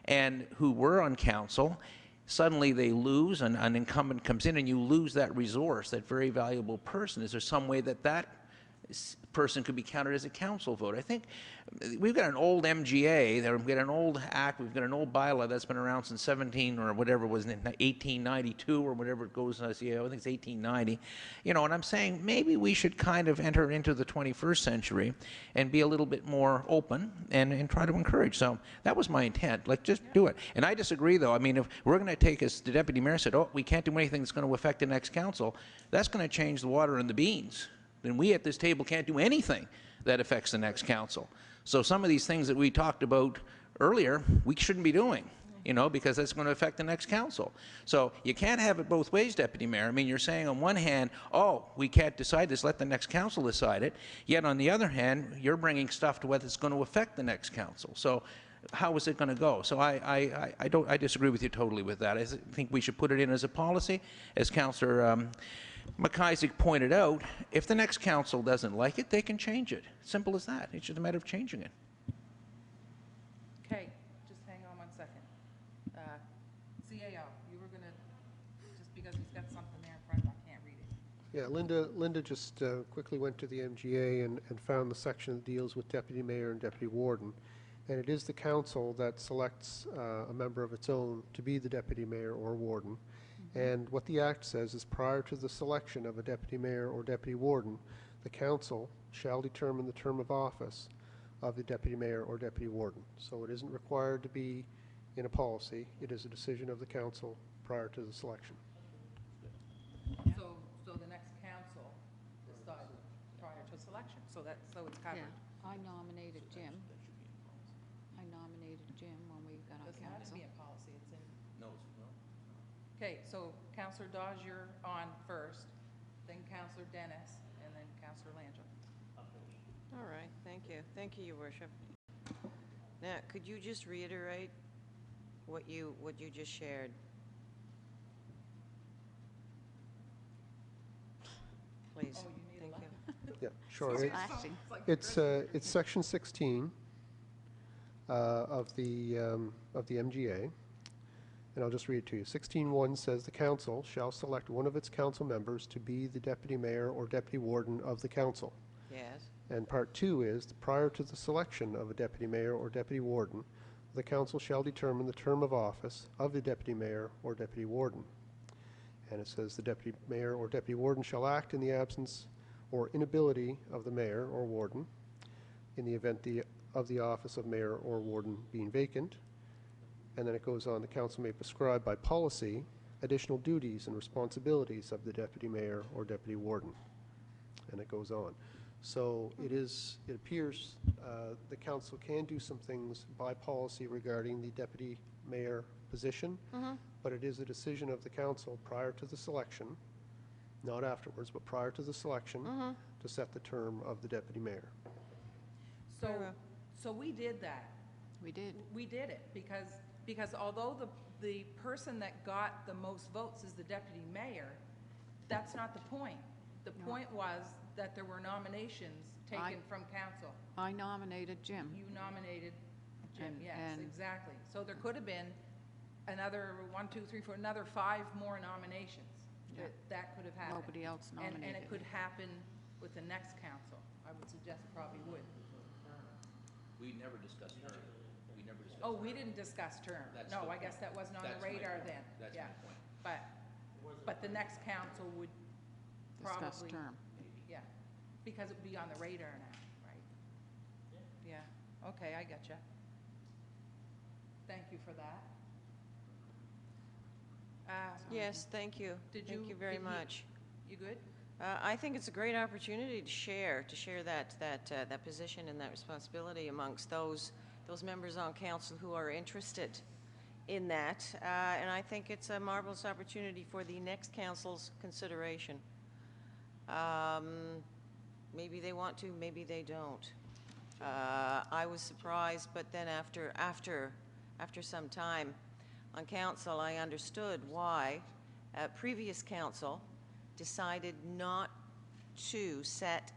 and who were on council, suddenly they lose, and an incumbent comes in, and you lose that resource, that very valuable person. Is there some way that person could be counted as a council vote? I think we've got an old MGA, we've got an old act, we've got an old bylaw that's been around since 17 or whatever it was, 1892 or whatever it goes. I think it's 1890. You know, and I'm saying maybe we should kind of enter into the 21st century and be a little bit more open and try to encourage. So that was my intent. Like, just do it. And I disagree, though. I mean, if we're going to take us, the deputy mayor said, oh, we can't do anything that's going to affect the next council, that's going to change the water in the beans. Then we at this table can't do anything that affects the next council. So some of these things that we talked about earlier, we shouldn't be doing, you know, because that's going to affect the next council. So you can't have it both ways, Deputy Mayor. I mean, you're saying on one hand, oh, we can't decide this, let the next council decide it. Yet on the other hand, you're bringing stuff to whether it's going to affect the next council. So how is it going to go? So I disagree with you totally with that. I think we should put it in as a policy. As Councillor McIsaac pointed out, if the next council doesn't like it, they can change it. Simple as that. It's just a matter of changing it. Okay, just hang on one second. CAO, you were going to, just because he's got something there in front, I can't read it. Yeah, Linda just quickly went to the MGA and found the section that deals with deputy mayor and deputy warden. And it is the council that selects a member of its own to be the deputy mayor or warden. And what the Act says is, prior to the selection of a deputy mayor or deputy warden, the council shall determine the term of office of the deputy mayor or deputy warden. So it isn't required to be in a policy. It is a decision of the council prior to the selection. So the next council decides prior to selection, so it's covered. Yeah, I nominated Jim. When we got on Doesn't have to council. be a policy, it's in. No. Okay, so Councillor Dawes, you're on first, then Councillor Dennis, and then Councillor Langell. All right, thank you. Thank you, Your Worship. Now, could you just reiterate what you just shared? Please. Oh, you need Thank you. Yeah, sure. Flashing. It's section 16 of the MGA, and I'll just read it to you. 16.1 says the council shall select one of its council members to be the deputy mayor or deputy warden of the council. Yes. And part 2 is, prior to the selection of a deputy mayor or deputy warden, the council shall determine the term of office of the deputy mayor or deputy warden. And it says the deputy mayor or deputy warden shall act in the absence or inability of the mayor or warden in the event of the office of mayor or warden being vacant. And then it goes on, the council may prescribe by policy additional duties and responsibilities of the deputy mayor or deputy warden. And it goes on. So it appears the council can do some things by policy regarding the deputy mayor position, but it is a decision of the council prior to the selection, not afterwards, but prior to the selection, to set the term of the deputy mayor. So we did that. We did. We did it because although the person that got the most votes is the deputy mayor, that's not the point. The point was that there were nominations taken from council. I nominated Jim. You nominated Jim, yes, and- exactly. So there could have been another 1, 2, 3, 4, another 5 more nominations. Yeah. That could have happened. Nobody else And it nominated. could happen with the next council. I would suggest it probably would. We never discussed term. We never discussed. Oh, we didn't discuss term. That's No, the I guess that wasn't on the That's my radar point. then. That's Yeah. my point. But the next council would Discuss probably. term. Yeah. Because it would be on the radar now, right? Yeah, okay, I gotcha. Thank you for that. Yes, thank you. Did Thank you very much. You good? I think it's a great opportunity to share that position and that responsibility amongst those members on council who are interested in that. And I think it's a marvelous opportunity for the next council's consideration. Maybe they want to, maybe they don't. I was surprised, but then after some time on council, I understood why previous council decided not to set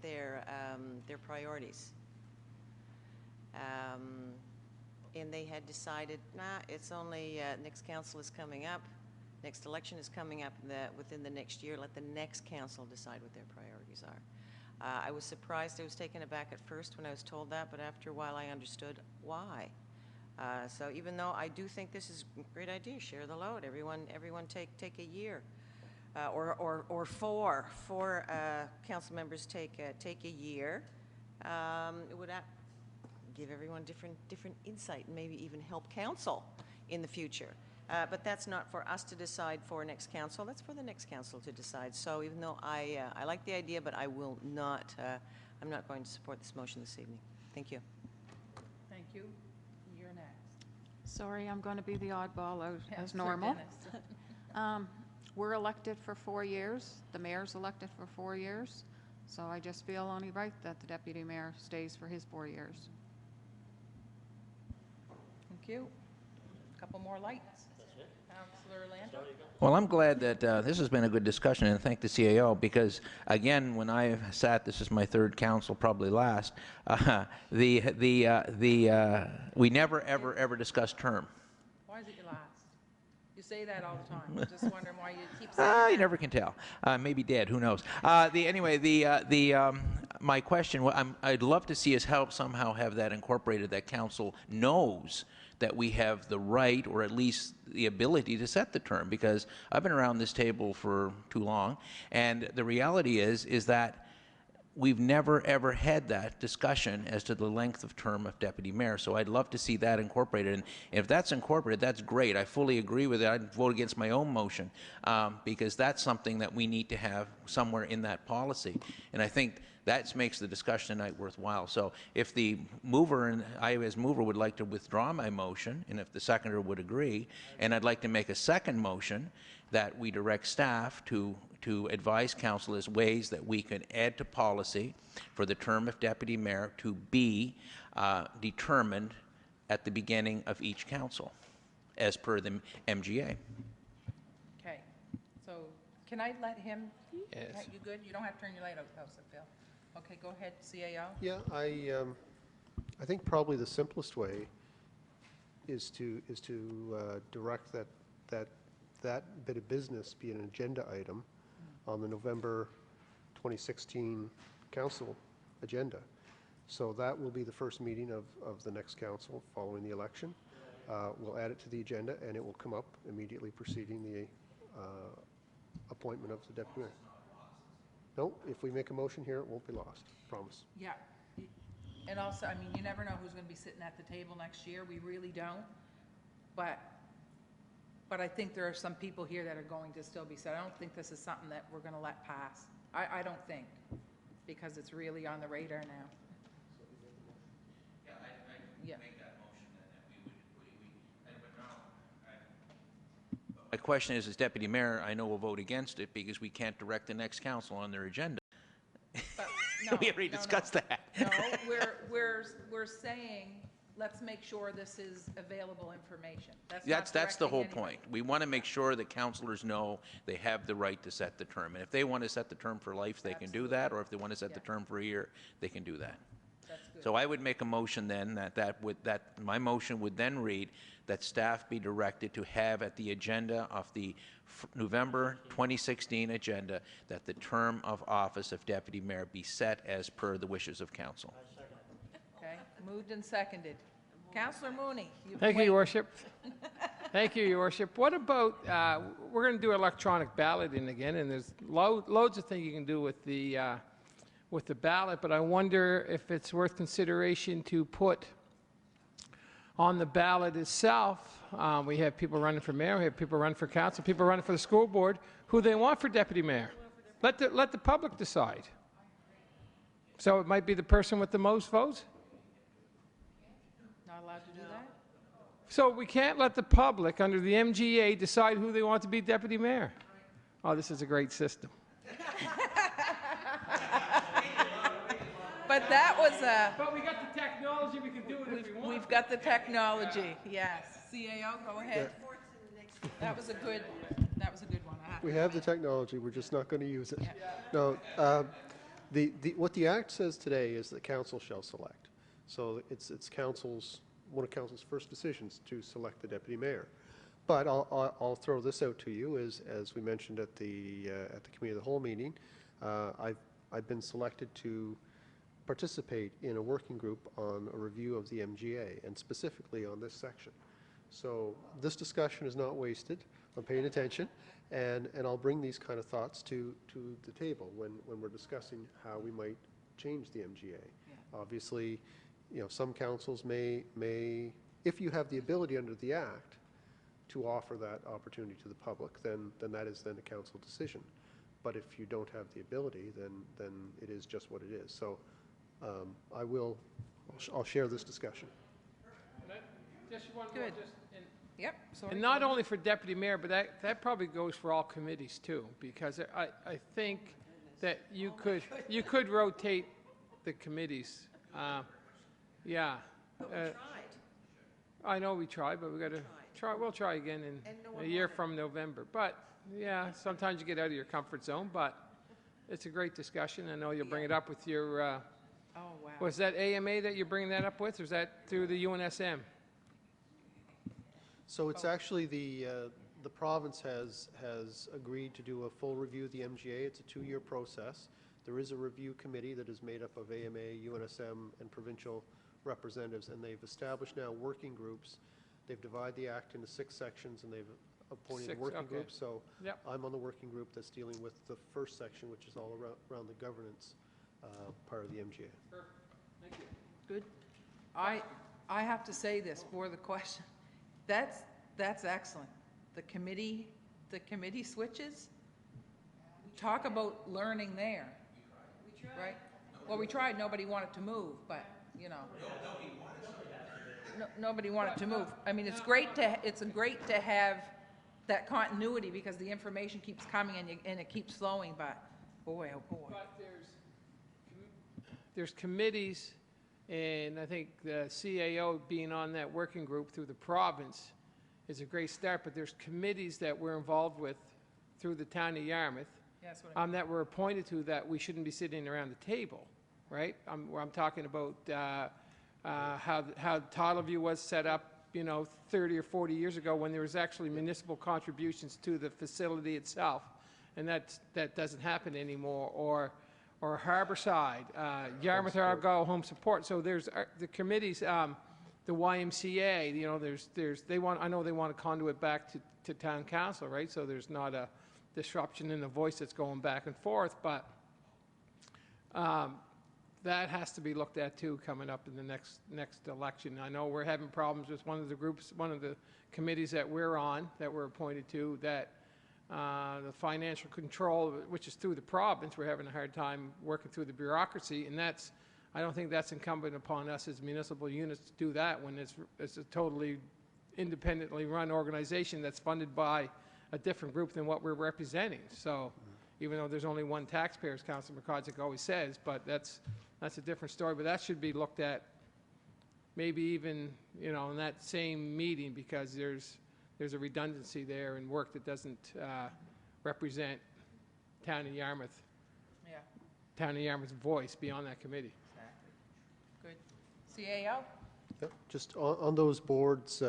their priorities. And they had decided, it's only next council is coming up, next election is coming up within the next year. Let the next council decide what their priorities are. I was surprised. I was taken aback at first when I was told that, but after a while I understood why. So even though I do think this is a great idea, share the load. Everyone take a year, or four council members take a year. It would give everyone different insight and maybe even help council in the future. But that's not for us to decide for next council. That's for the next council to decide. So even though I like the idea, but I will not. I'm not going to support this motion this evening. Thank you. Thank you. You're next. Sorry, I'm going to be the oddball out as Councillor normal. Dennis. We're elected for 4 years. The mayor's elected for 4 years. So I just feel only right that the deputy mayor stays for his 4 years. Thank you. Couple more lights. Councillor Landau. Well, I'm glad that this has been a good discussion, and thank the CAO, because, again, when I sat, this is my third council, probably last, we never, ever discussed term. Why is it your last? You say that all the time. I'm just wondering why you keep saying that. You never can tell. Maybe dead, who knows? My question, I'd love to see us somehow have that incorporated, that council knows that we have the right, or at least the ability, to set the term, because I've been around this table for too long, and the reality is that we've never ever had that discussion as to the length of term of deputy mayor. So I'd love to see that incorporated, and if that's incorporated, that's great. I fully agree with it. I'd vote against my own motion, because that's something that we need to have somewhere in that policy, and I think that makes the discussion tonight worthwhile. So if the mover, and I as mover would like to withdraw my motion, and if the seconder would agree, and I'd like to make a second motion that we direct staff to advise council as ways that we can add to policy for the term of deputy mayor to be determined at the beginning of each council, as per the MGA. Okay. So can I let him? Yes. You good? You don't have to turn your light out, Phil. Okay, go ahead, CAO. Yeah, I think probably the simplest way is to direct that bit of business be an agenda item on the November 2016 council agenda. So that will be the first meeting of the next council following the election. We'll add it to the agenda, and it will come up immediately preceding the appointment of the deputy mayor. No, if we make a motion here, it won't be lost, promise. Yeah. And also, I mean, you never know who's going to be sitting at the table next year. We really don't. But I think there are some people here that are going to still be said. I don't think this is something that we're going to let pass. I don't think, because it's really on the radar now. Yeah, I Yeah. make that motion that my question is, as deputy mayor, I know we'll vote against it because we can't direct the next council on their agenda. But no, We already discussed that. No, we're saying, let's make sure this is available information. That's the directing whole anybody. point. We want to make sure that councilors know they have the right to set the term. And if they want to set the term for life, they can do that, or if they want to set the Yeah. term for a year, they can do that. That's good. So I would make a motion then that my motion would then read that staff be directed to have at the agenda of the November 2016 agenda that the term of office of deputy mayor be set as per the wishes of council. Okay, moved and seconded. Councillor Mooney. Thank you, Your Worship. Thank you, Your Worship. What about, we're going to do electronic balloting again, and there's loads of things you can do with the ballot, but I wonder if it's worth consideration to put on the ballot itself. We have people running for mayor, we have people running for council, people running for the school board, who they want for deputy mayor. Let the public decide. So it might be the person with the most votes? Not allowed to do that? So we can't let the public, under the MGA, decide who they want to be deputy mayor. Oh, this is a great system. But that was a, But we got the technology, we can do it if we want. we've got the technology, yes. CAO, go ahead. That was a good one. I have We to have the admit. technology, we're just not going to use it. No, what the Act says today is that council shall select. So it's council's, one of council's first decisions to select the deputy mayor. But I'll throw this out to you, as we mentioned at the Committee of the Whole meeting. I've been selected to participate in a working group on a review of the MGA, and specifically on this section. So this discussion is not wasted. I'm paying attention, and I'll bring these kind of thoughts to the table when we're discussing how we might change the MGA. Obviously, some councils may, if you have the ability under the Act to offer that opportunity to the public, then that is then a council decision. But if you don't have the ability, then it is just what it is. So I'll share this discussion. Just one more, Good. Yep, sorry. and not only for deputy mayor, but that probably goes for all committees too, because I think that you could rotate the committees. Yeah. I know we tried, but we got to try. We'll try again in a year from November. But yeah, sometimes you get out of your comfort zone. But it's a great discussion. I know you'll bring it up with your. Oh, wow. Was that AMA that you're bringing that up with, or is that through the UNSM? So it's actually the province has agreed to do a full review of the MGA. It's a 2-year process. There is a review committee that is made up of AMA, UNSM, and provincial representatives, and they've established now working groups. They've divided the Act into 6 sections, and they've appointed 6, working okay. groups. So Yep. I'm on the working group that's dealing with the first section, which is all around the governance part of the MGA. Thank you. Good. I have to say this for the question. That's excellent. The committee switches. Talk about learning there. Right? Well, we tried. Nobody wanted to move, but nobody wanted to move. I mean, it's great to have that continuity because the information keeps coming and it keeps flowing. But boy, oh boy. But there's committees, and I think the CAO being on that working group through the province is a great start, but there's committees that we're involved with through the town of Yarmouth That's what I mean. that we're appointed to that we shouldn't be sitting around the table, right? I'm talking about how Title View was set up, 30 or 40 years ago when there was actually municipal contributions to the facility itself, and that doesn't happen anymore. Or Harborside, Yarmouth Argyle Home Support. So there's the committees, the YMCA. I know they want a conduit back to town council, right? So there's not a disruption in the voice that's going back and forth, but that has to be looked at too coming up in the next election. I know we're having problems with one of the committees that we're on, that we're appointed to, that the financial control, which is through the province, we're having a hard time working through the bureaucracy, and I don't think that's incumbent upon us as municipal units to do that when it's a totally independently run organization that's funded by a different group than what we're representing. So even though there's only one taxpayer, as Councilor McCodzik always says, but that's a different story. But that should be looked at maybe even, in that same meeting, because there's a redundancy there and work that doesn't represent town of Yarmouth, Yeah, town of Yarmouth's voice beyond that committee. exactly. Good. CAO? Yep. Just on those boards,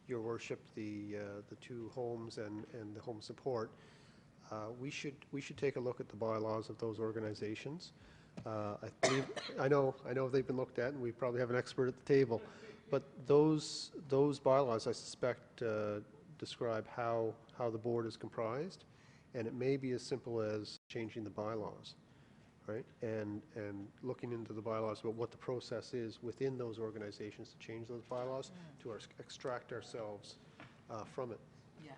Your Worship, the 2 homes and the home support, we should take a look at the bylaws of those organizations. I know they've been looked at, and we probably have an expert at the table, But those bylaws, I suspect, describe how the board is comprised, and it may be as simple as changing the bylaws, right? And looking into the bylaws about what the process is within those organizations to change those bylaws, to extract ourselves from it. Yeah.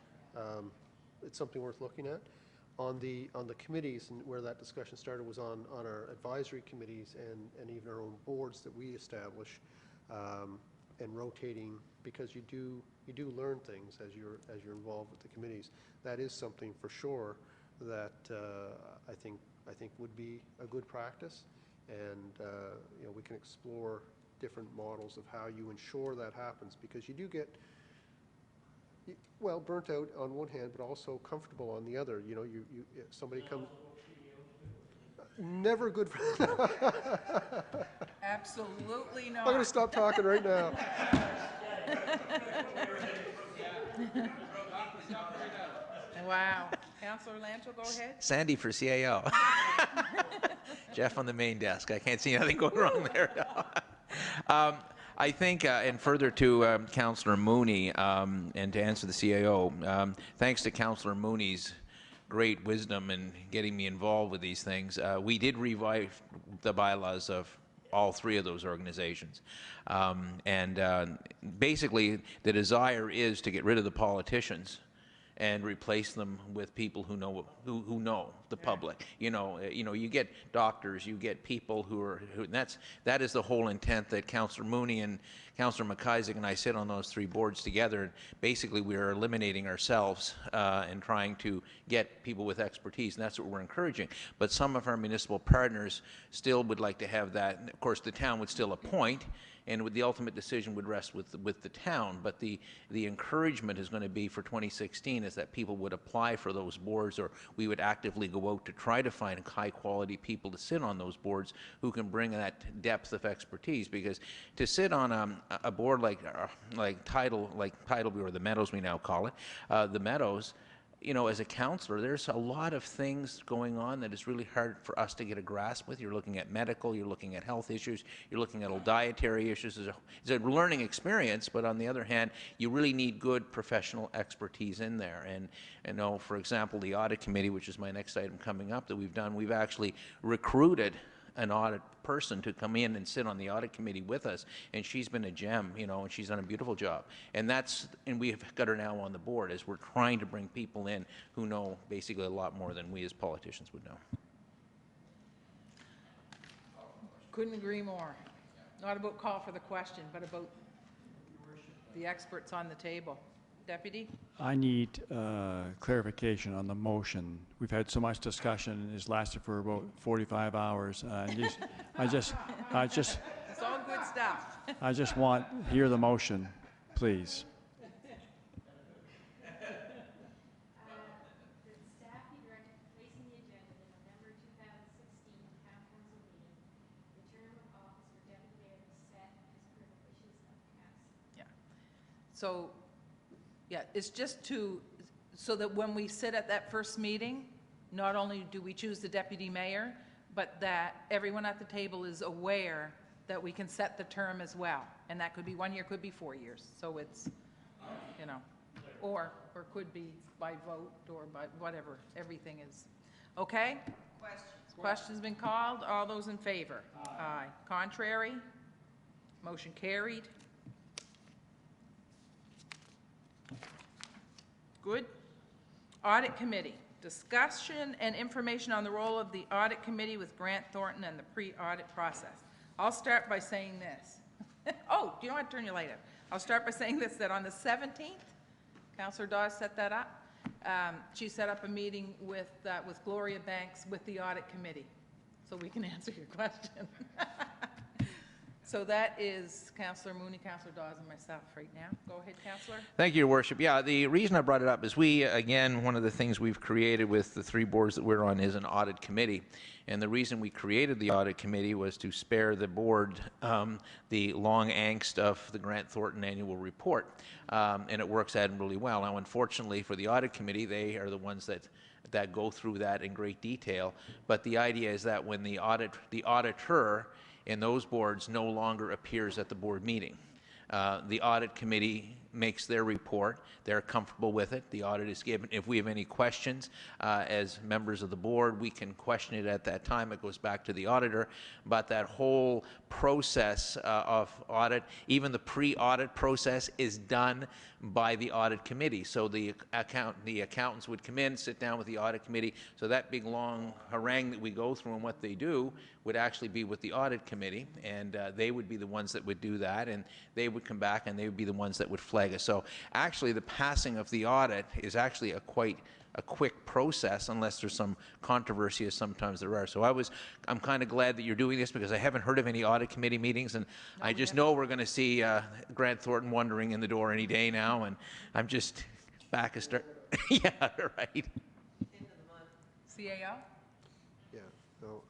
It's something worth looking at. On the committees, and where that discussion started was on our advisory committees and even our own boards that we establish, and rotating, because you do learn things as you're involved with the committees. That is something for sure that I think would be a good practice, and we can explore different models of how you ensure that happens, because you do get burnt out on one hand, but also comfortable on the other. Somebody comes. Never good for. Absolutely I'm not. going to stop talking right now. Wow. Councillor Lancho, go ahead. Sandy for CAO. Jeff on the main desk. I can't see anything going wrong there. I think, and further to Councillor Mooney, and to answer the CAO, thanks to Councillor Mooney's great wisdom in getting me involved with these things, we did revive the bylaws of all three of those organizations. Basically, the desire is to get rid of the politicians and replace them with people who know the public. You get doctors, you get people that is the whole intent, that Councillor Mooney and Councillor McIsaac and I sit on those three boards together, and basically we are eliminating ourselves and trying to get people with expertise, and that's what we're encouraging. But some of our municipal partners still would like to have that, and of course the town would still appoint, and the ultimate decision would rest with the town. But the encouragement is going to be for 2016 is that people would apply for those boards, or we would actively go out to try to find high quality people to sit on those boards who can bring that depth of expertise. Because to sit on a board like Title, or the Meadows we now call it, the Meadows, as a counselor, there's a lot of things going on that is really hard for us to get a grasp with. You're looking at medical, you're looking at health issues, you're looking at dietary issues. It's a learning experience, but on the other hand, you really need good professional expertise in there. And for example, the Audit Committee, which is my next item coming up that we've done, we've actually recruited an audit person to come in and sit on the Audit Committee with us, and she's been a gem, and she's done a beautiful job. And we've got her now on the board, as we're trying to bring people in who know basically a lot more than we as politicians would know. Couldn't agree more. Not about call for the question, but about the experts on the table. Deputy? I need clarification on the motion. We've had so much discussion, it's lasted for about 45 hours. I just It's all good stuff. I just want hear the motion, please. The staff be directed to placing the agenda in November 2016 town council meeting. The term of office for deputy mayor is set as per the wishes of council. Yeah. So, yeah, it's just so that when we sit at that first meeting, not only do we choose the deputy mayor, but that everyone at the table is aware that we can set the term as well. And that could be 1 year, could be 4 years. So it's, or could be by vote or by whatever. Everything is. Okay? Questions been called. All those in favor? Aye. Contrary? Motion carried. Good. Audit Committee. Discussion and information on the role of the Audit Committee with Grant Thornton and the pre-audit process. I'll start by saying this. Oh, do you know what? Turn your light up. I'll start by saying this, that on the 17th, Councillor Dawes set that up. She set up a meeting with Gloria Banks with the Audit Committee, so we can answer your question. So that is Councillor Mooney, Councillor Dawes, and myself right now. Go ahead, Councillor. Thank you, Your Worship. Yeah, the reason I brought it up is one of the things we've created with the three boards that we're on is an audit committee. And the reason we created the audit committee was to spare the board the long angst of the Grant Thornton annual report. And it works admirably well. Now, unfortunately for the audit committee, they are the ones that go through that in great detail. But the idea is that when the auditor in those boards no longer appears at the board meeting. The Audit Committee makes their report. They're comfortable with it. The audit is given. If we have any questions as members of the board, we can question it at that time. It goes back to the auditor. But that whole process of audit, even the pre-audit process, is done by the Audit Committee. So the accountants would come in, sit down with the Audit Committee. So that big long harangue that we go through and what they do would actually be with the Audit Committee, and they would be the ones that would do that, and they would come back and they would be the ones that would flag us. So actually the passing of the audit is actually a quick process, unless there's some controversy, as sometimes there are. So I'm kind of glad that you're doing this, because I haven't heard of any Audit Committee meetings, and I just know we're going to see Grant Thornton wandering in the door any day now, and I'm just back a start. Yeah, right. CAO? Yeah, no,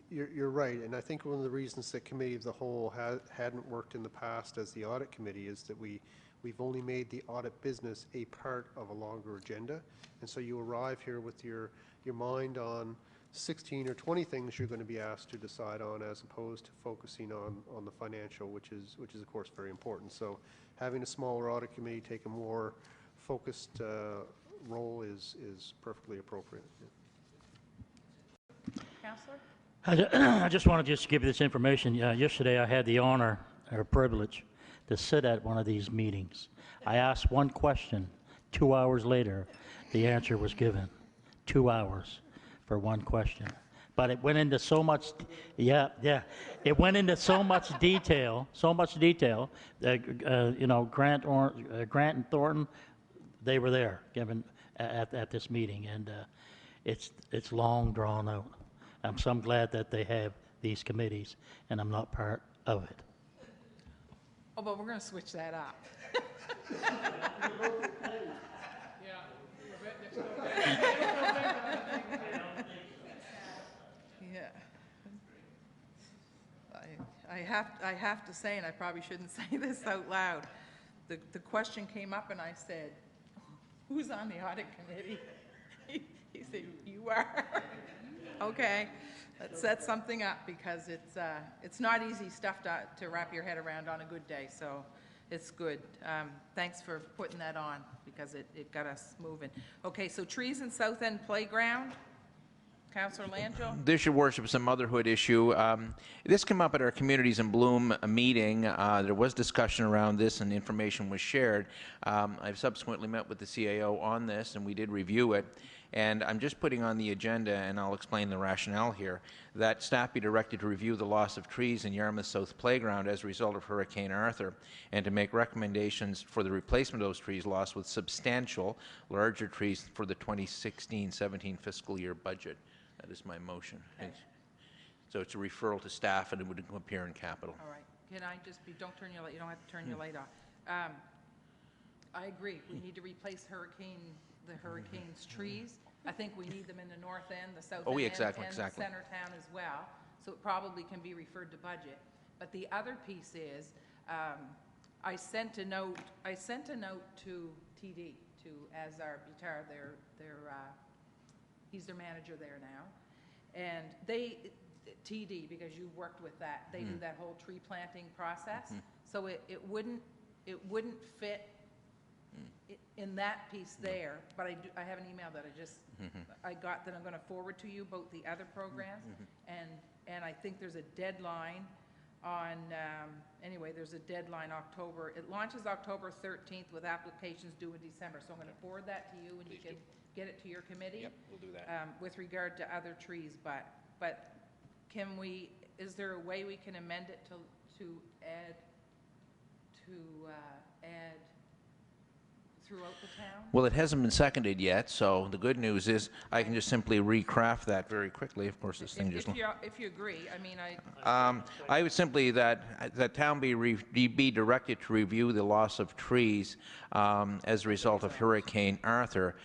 you're right, and I think one of the reasons that Committee of the Whole hadn't worked in the past as the Audit Committee is that we've only made the audit business a part of a longer agenda, and so you arrive here with your mind on 16 or 20 things you're going to be asked to decide on, as opposed to focusing on the financial, which is of course very important. So having a smaller Audit Committee take a more focused role is perfectly appropriate. Yeah. Councillor? I just want to give you this information. Yesterday, I had the honor or privilege to sit at one of these meetings. I asked one question. 2 hours later, the answer was given. 2 hours for one question. But it went into so much, it went into so much detail, that, you know, Grant and Thornton, they were there given at this meeting, and it's long drawn out. So I'm glad that they have these committees, and I'm not part of it. Oh, but we're going to switch that up. Yeah. I have to say, and I probably shouldn't say this out loud, the question came up and I said, who's on the Audit Committee? He said, you are. Okay, let's set something up, because it's not easy stuff to wrap your head around on a good day, so it's good. Thanks for putting that on, because it got us moving. Okay, so trees in South End Playground. Councillor Langell? This, Your Worship, is a motherhood issue. This came up at our Communities in Bloom meeting. There was discussion around this and information was shared. I've subsequently met with the CAO on this, and we did review it. And I'm just putting on the agenda, and I'll explain the rationale here, that staff be directed to review the loss of trees in Yarmouth South Playground as a result of Hurricane Arthur, and to make recommendations for the replacement of those trees lost with substantial, larger trees for the 2016-17 fiscal year budget. That is my motion. Okay. So it's a referral to staff, and it would appear in capital. All right. Can I just be, don't turn your light, you don't have to turn your light off. I agree. We need to replace the hurricane's trees. I think we need them in the north end, the south end, exactly. and the center town as well. So it probably can be referred to budget. But the other piece is, I sent a note to TD, to Azar Bitar, he's their manager there now. And TD, because you've worked with that, they do that whole tree planting process. So it wouldn't fit in that piece there, but I have an email that I got that I'm going to forward to you about the other programs, and I think there's a deadline on, anyway, there's a deadline October. It launches October 13th with applications due in December, so I'm going to forward that to you, and you can get it to your committee. Yep, we'll do that. With regard to other trees, but is there a way we can amend it to add throughout the town? Well, it hasn't been seconded yet, so the good news is I can just simply recraft that very quickly. Of course, this thing just... If you agree, I mean, I would simply that town be directed to review the loss of trees as a result of Hurricane Arthur,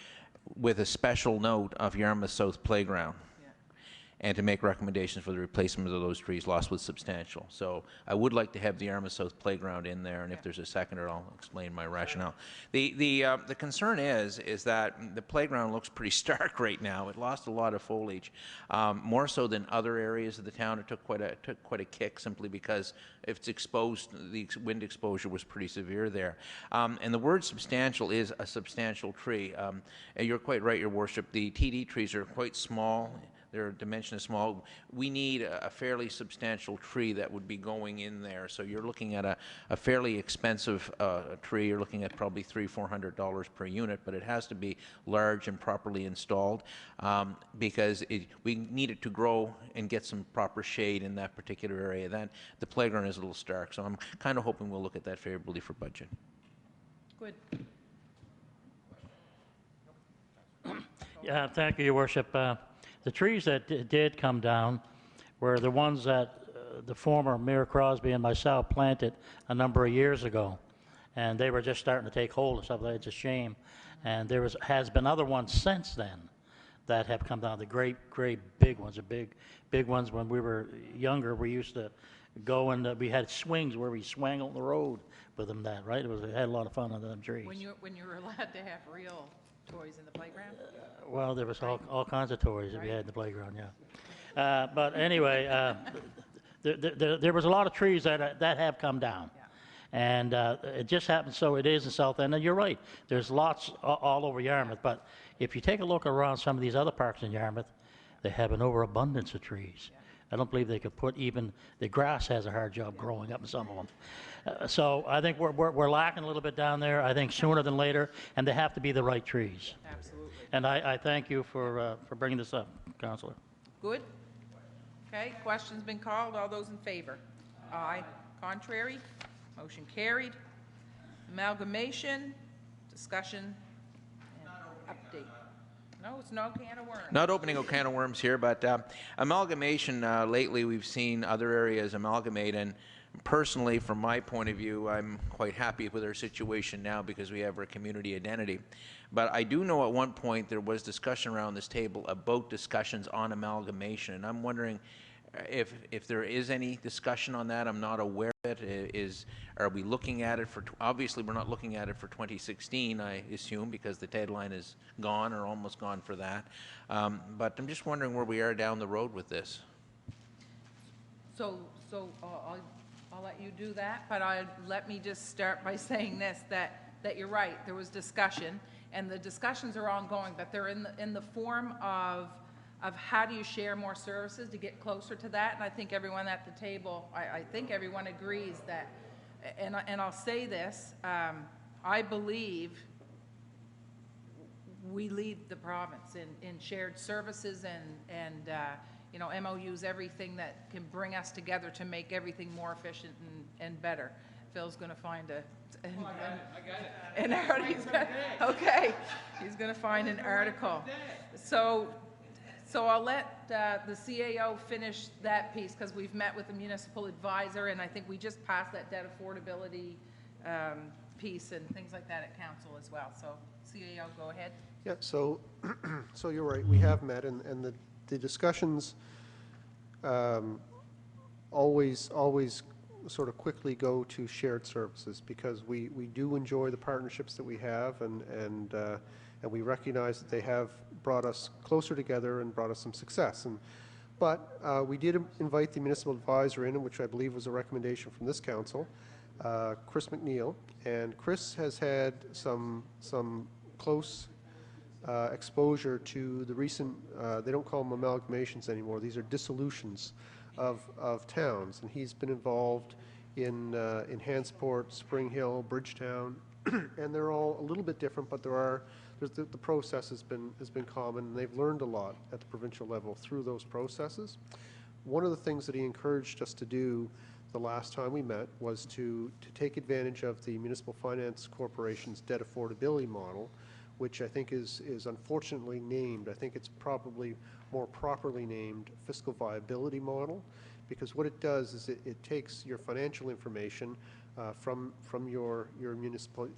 with a special note of Yarmouth South Playground. and to make recommendations for the replacement of those trees. Loss was substantial. So I would like to have the Yarmouth South Playground in there, and if there's a seconder, I'll explain my rationale. The concern is that the playground looks pretty stark right now. It lost a lot of foliage, more so than other areas of the town. It took quite a kick simply because it's exposed. The wind exposure was pretty severe there, and the word substantial is a substantial tree. And you're quite right, Your Worship. The TD trees are quite small. Their dimension is small. We need a fairly substantial tree that would be going in there. So you're looking at a fairly expensive tree. You're looking at probably $300-400 per unit, but it has to be large and properly installed because we need it to grow and get some proper shade in that particular area. Then the playground is a little stark, so I'm kind of hoping we'll look at that favorably for budget. Good. Yeah, thank you, Your Worship. The trees that did come down were the ones that the former Mayor Crosby and myself planted a number of years ago, and they were just starting to take hold and stuff like that. It's a shame. And there has been other ones since then that have come down. The great big ones, the big ones. When we were younger, we used to go and we had swings where we swung on the road with them. That right? We had a lot of fun under them trees. When you were allowed to have real toys in the playground? Well, there was all kinds of toys that we had in the playground, yeah. But anyway, there was a lot of trees that have come down. And it just happens so it is in South End. And you're right, there's lots all over Yarmouth. But if you take a look around some of these other parks in Yarmouth, they have an overabundance of trees. I don't believe they could put even, the grass has a hard job growing up in some of them. So I think we're lacking a little bit down there, I think sooner than later, and they have to be the right trees. Absolutely. And I thank you for bringing this up, Councillor. Good? Okay, question's been called. All those in favor? Aye. Contrary? Motion carried. Amalgamation, discussion, and update. No, it's no can of worms. Not opening a can of worms here, but amalgamation, lately we've seen other areas amalgamate, and personally, from my point of view, I'm quite happy with our situation now because we have our community identity. But I do know at one point there was discussion around this table about discussions on amalgamation, and I'm wondering if there is any discussion on that. I'm not aware of it. Are we looking at it for, obviously we're not looking at it for 2016, I assume, because the deadline is gone or almost gone for that. But I'm just wondering where we are down the road with this. So I'll let you do that, but let me just start by saying this, that you're right, there was discussion, and the discussions are ongoing, but they're in the form of how do you share more services to get closer to that, and I think everyone at the table, I think everyone agrees that, and I'll say this, I believe we lead the province in shared services and you know, MOUs, everything that can bring us together to make everything more efficient and better. Phil's going to find an article. Okay, he's going to find an article. So I'll let the CAO finish that piece because we've met with the municipal advisor, and I think we just passed that debt affordability piece and things like that at council as well. So CAO, go ahead. Yeah, so you're right, we have met, and the discussions always sort of quickly go to shared services because we do enjoy the partnerships that we have, and we recognize that they have brought us closer together and brought us some success. But we did invite the municipal advisor in, which I believe was a recommendation from this council, Chris McNeil, and Chris has had some close exposure to the recent, they don't call them amalgamations anymore, these are dissolutions of towns, and he's been involved in Hansport, Spring Hill, Bridgetown, and they're all a little bit different, but the process has been common, and they've learned a lot at the provincial level through those processes. One of the things that he encouraged us to do the last time we met was to take advantage of the Municipal Finance Corporation's debt affordability model, which I think is unfortunately named. I think it's probably more properly named fiscal viability model, because what it does is it takes your financial information from your municipal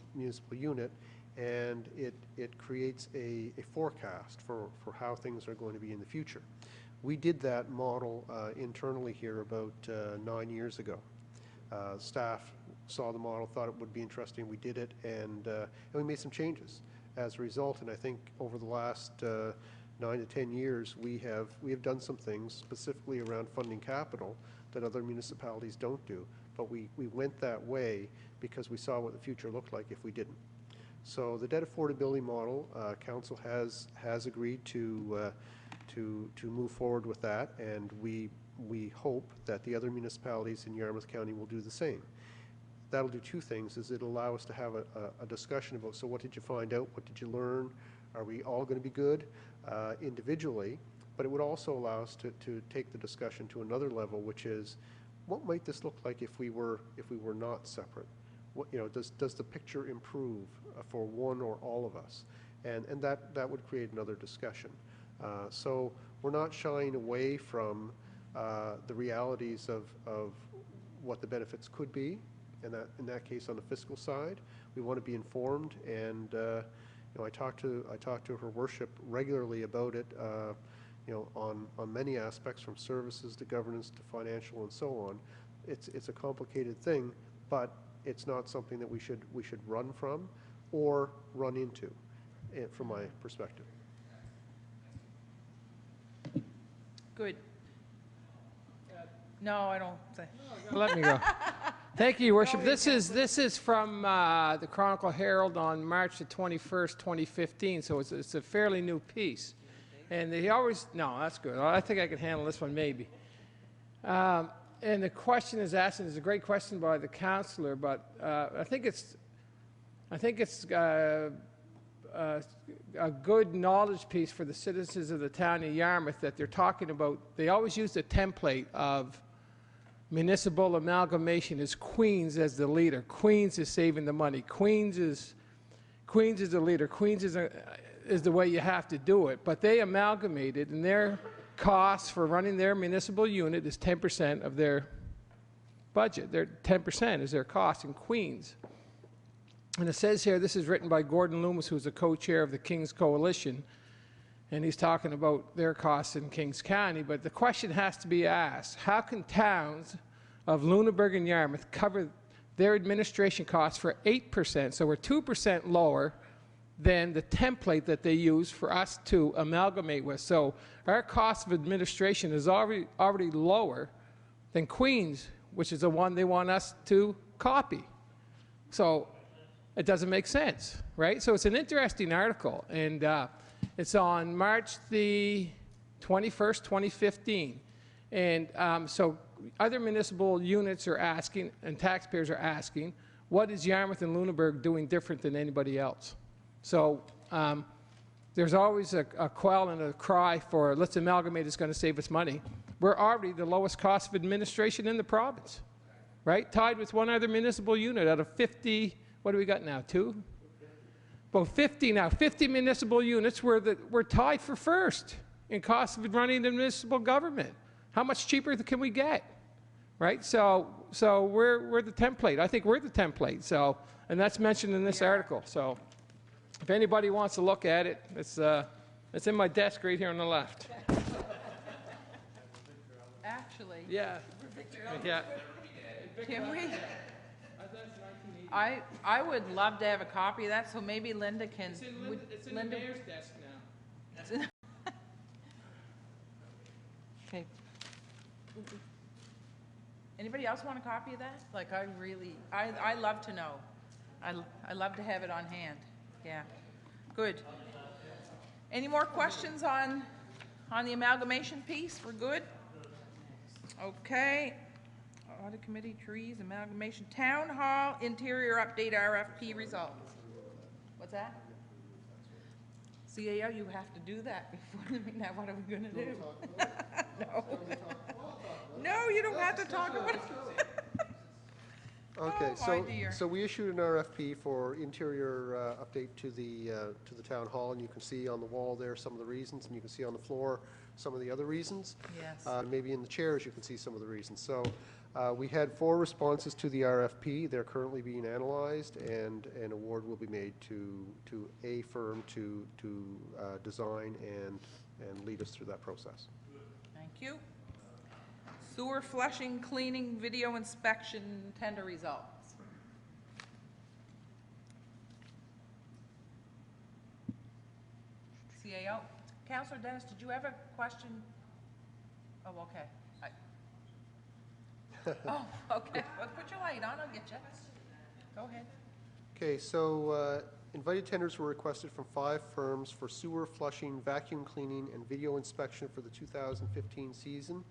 unit, and it creates a forecast for how things are going to be in the future. We did that model internally here about 9 years ago. Staff saw the model, thought it would be interesting. We did it, and we made some changes as a result. And I think over the last 9 to 10 years, we have done some things specifically around funding capital that other municipalities don't do. But we went that way because we saw what the future looked like if we didn't. So the debt affordability model, council has agreed to move forward with that, and we hope that the other municipalities in Yarmouth County will do the same. That'll do two things, is it'll allow us to have a discussion about, so what did you find out, what did you learn, are we all going to be good individually, but it would also allow us to take the discussion to another level, which is, what might this look like if we were not separate? What, does the picture improve for one or all of us? And that would create another discussion. So we're not shying away from the realities of what the benefits could be, and that in that case on the fiscal side. We want to be informed, and I talk to Her Worship regularly about it, on many aspects, from services to governance to financial and so on. It's a complicated thing, but it's not something that we should run from or run into, from my perspective. Good. No, I don't think. Let me go. Thank you, Your Worship. This is from the Chronicle Herald on March the 21st, 2015, so it's a fairly new piece. And they always, no, that's good. I think I can handle this one maybe. And the question is asked, and it's a great question by the councillor, but I think it's a good knowledge piece for the citizens of the town of Yarmouth that they're talking about. They always use the template of municipal amalgamation as Queens as the leader. Queens is saving the money. Queens is the leader. Queens is the way you have to do it. But they amalgamated, and their costs for running their municipal unit is 10% of their budget. Their 10% is their cost in Queens. And it says here, this is written by Gordon Loomis, who's a co-chair of the King's Coalition, and he's talking about their costs in Kings County. But the question has to be asked, how can towns of Lunenburg and Yarmouth cover their administration costs for 8%, so we're 2% lower than the template that they use for us to amalgamate with? So our cost of administration is already lower than Queens, which is the one they want us to copy. So it doesn't make sense, right? So it's an interesting article, and it's on March the 21st, 2015. And so other municipal units are asking, and taxpayers are asking, what is Yarmouth and Lunenburg doing different than anybody else? So there's always a quell and a cry for, let's amalgamate, it's going to save us money. We're already the lowest cost of administration in the province, right? Tied with one other municipal unit out of 50. What do we got now, 2? About 50 now. 50 municipal units, we're tied for first in cost of running the municipal government. How much cheaper can we get, right? So we're the template. I think we're the template. So, and that's mentioned in this article. So if anybody wants to look at it, it's in my desk right here on the left. Actually, Yeah. Yeah. can we? I would love to have a copy of that, so maybe Linda can. It's in the mayor's desk now. Okay. Anybody else want a copy of that? Like, I love to know. I love to have it on hand. Yeah, good. Any more questions on the amalgamation piece? We're good? Okay. Audit Committee, trees, amalgamation, Town Hall, interior update, RFP results. What's that? CAO, you have to do that before the meeting. Now, what are we going to do? No. No, you don't have to talk about it. Okay, Oh, my dear. so we issued an RFP for interior update to the town hall, and you can see on the wall there some of the reasons, and you can see on the floor some of the other reasons. Yes. Maybe in the chairs you can see some of the reasons. So we had 4 responses to the RFP. They're currently being analyzed, and an award will be made to a firm to design and lead us through that process. Thank you. Sewer flushing, cleaning, video inspection, tender results. CAO. Councillor Dennis, did you have a question? Oh, okay. Oh, okay. Well, put your light on, I'll get you. Go ahead. Okay, so invited tenders were requested from 5 firms for sewer flushing, vacuum cleaning, and video inspection for the 2015 season.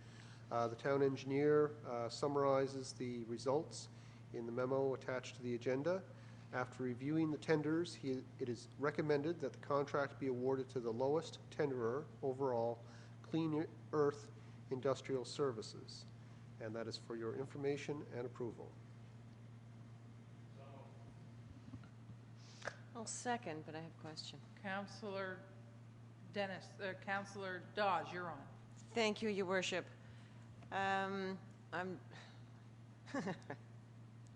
The town engineer summarizes the results in the memo attached to the agenda. After reviewing the tenders, it is recommended that the contract be awarded to the lowest tenderer overall, Clean Earth Industrial Services. And that is for your information and approval. I'll second, but I have a question. Councillor Dennis, Councillor Dawes, you're on. Thank you, Your Worship. I'm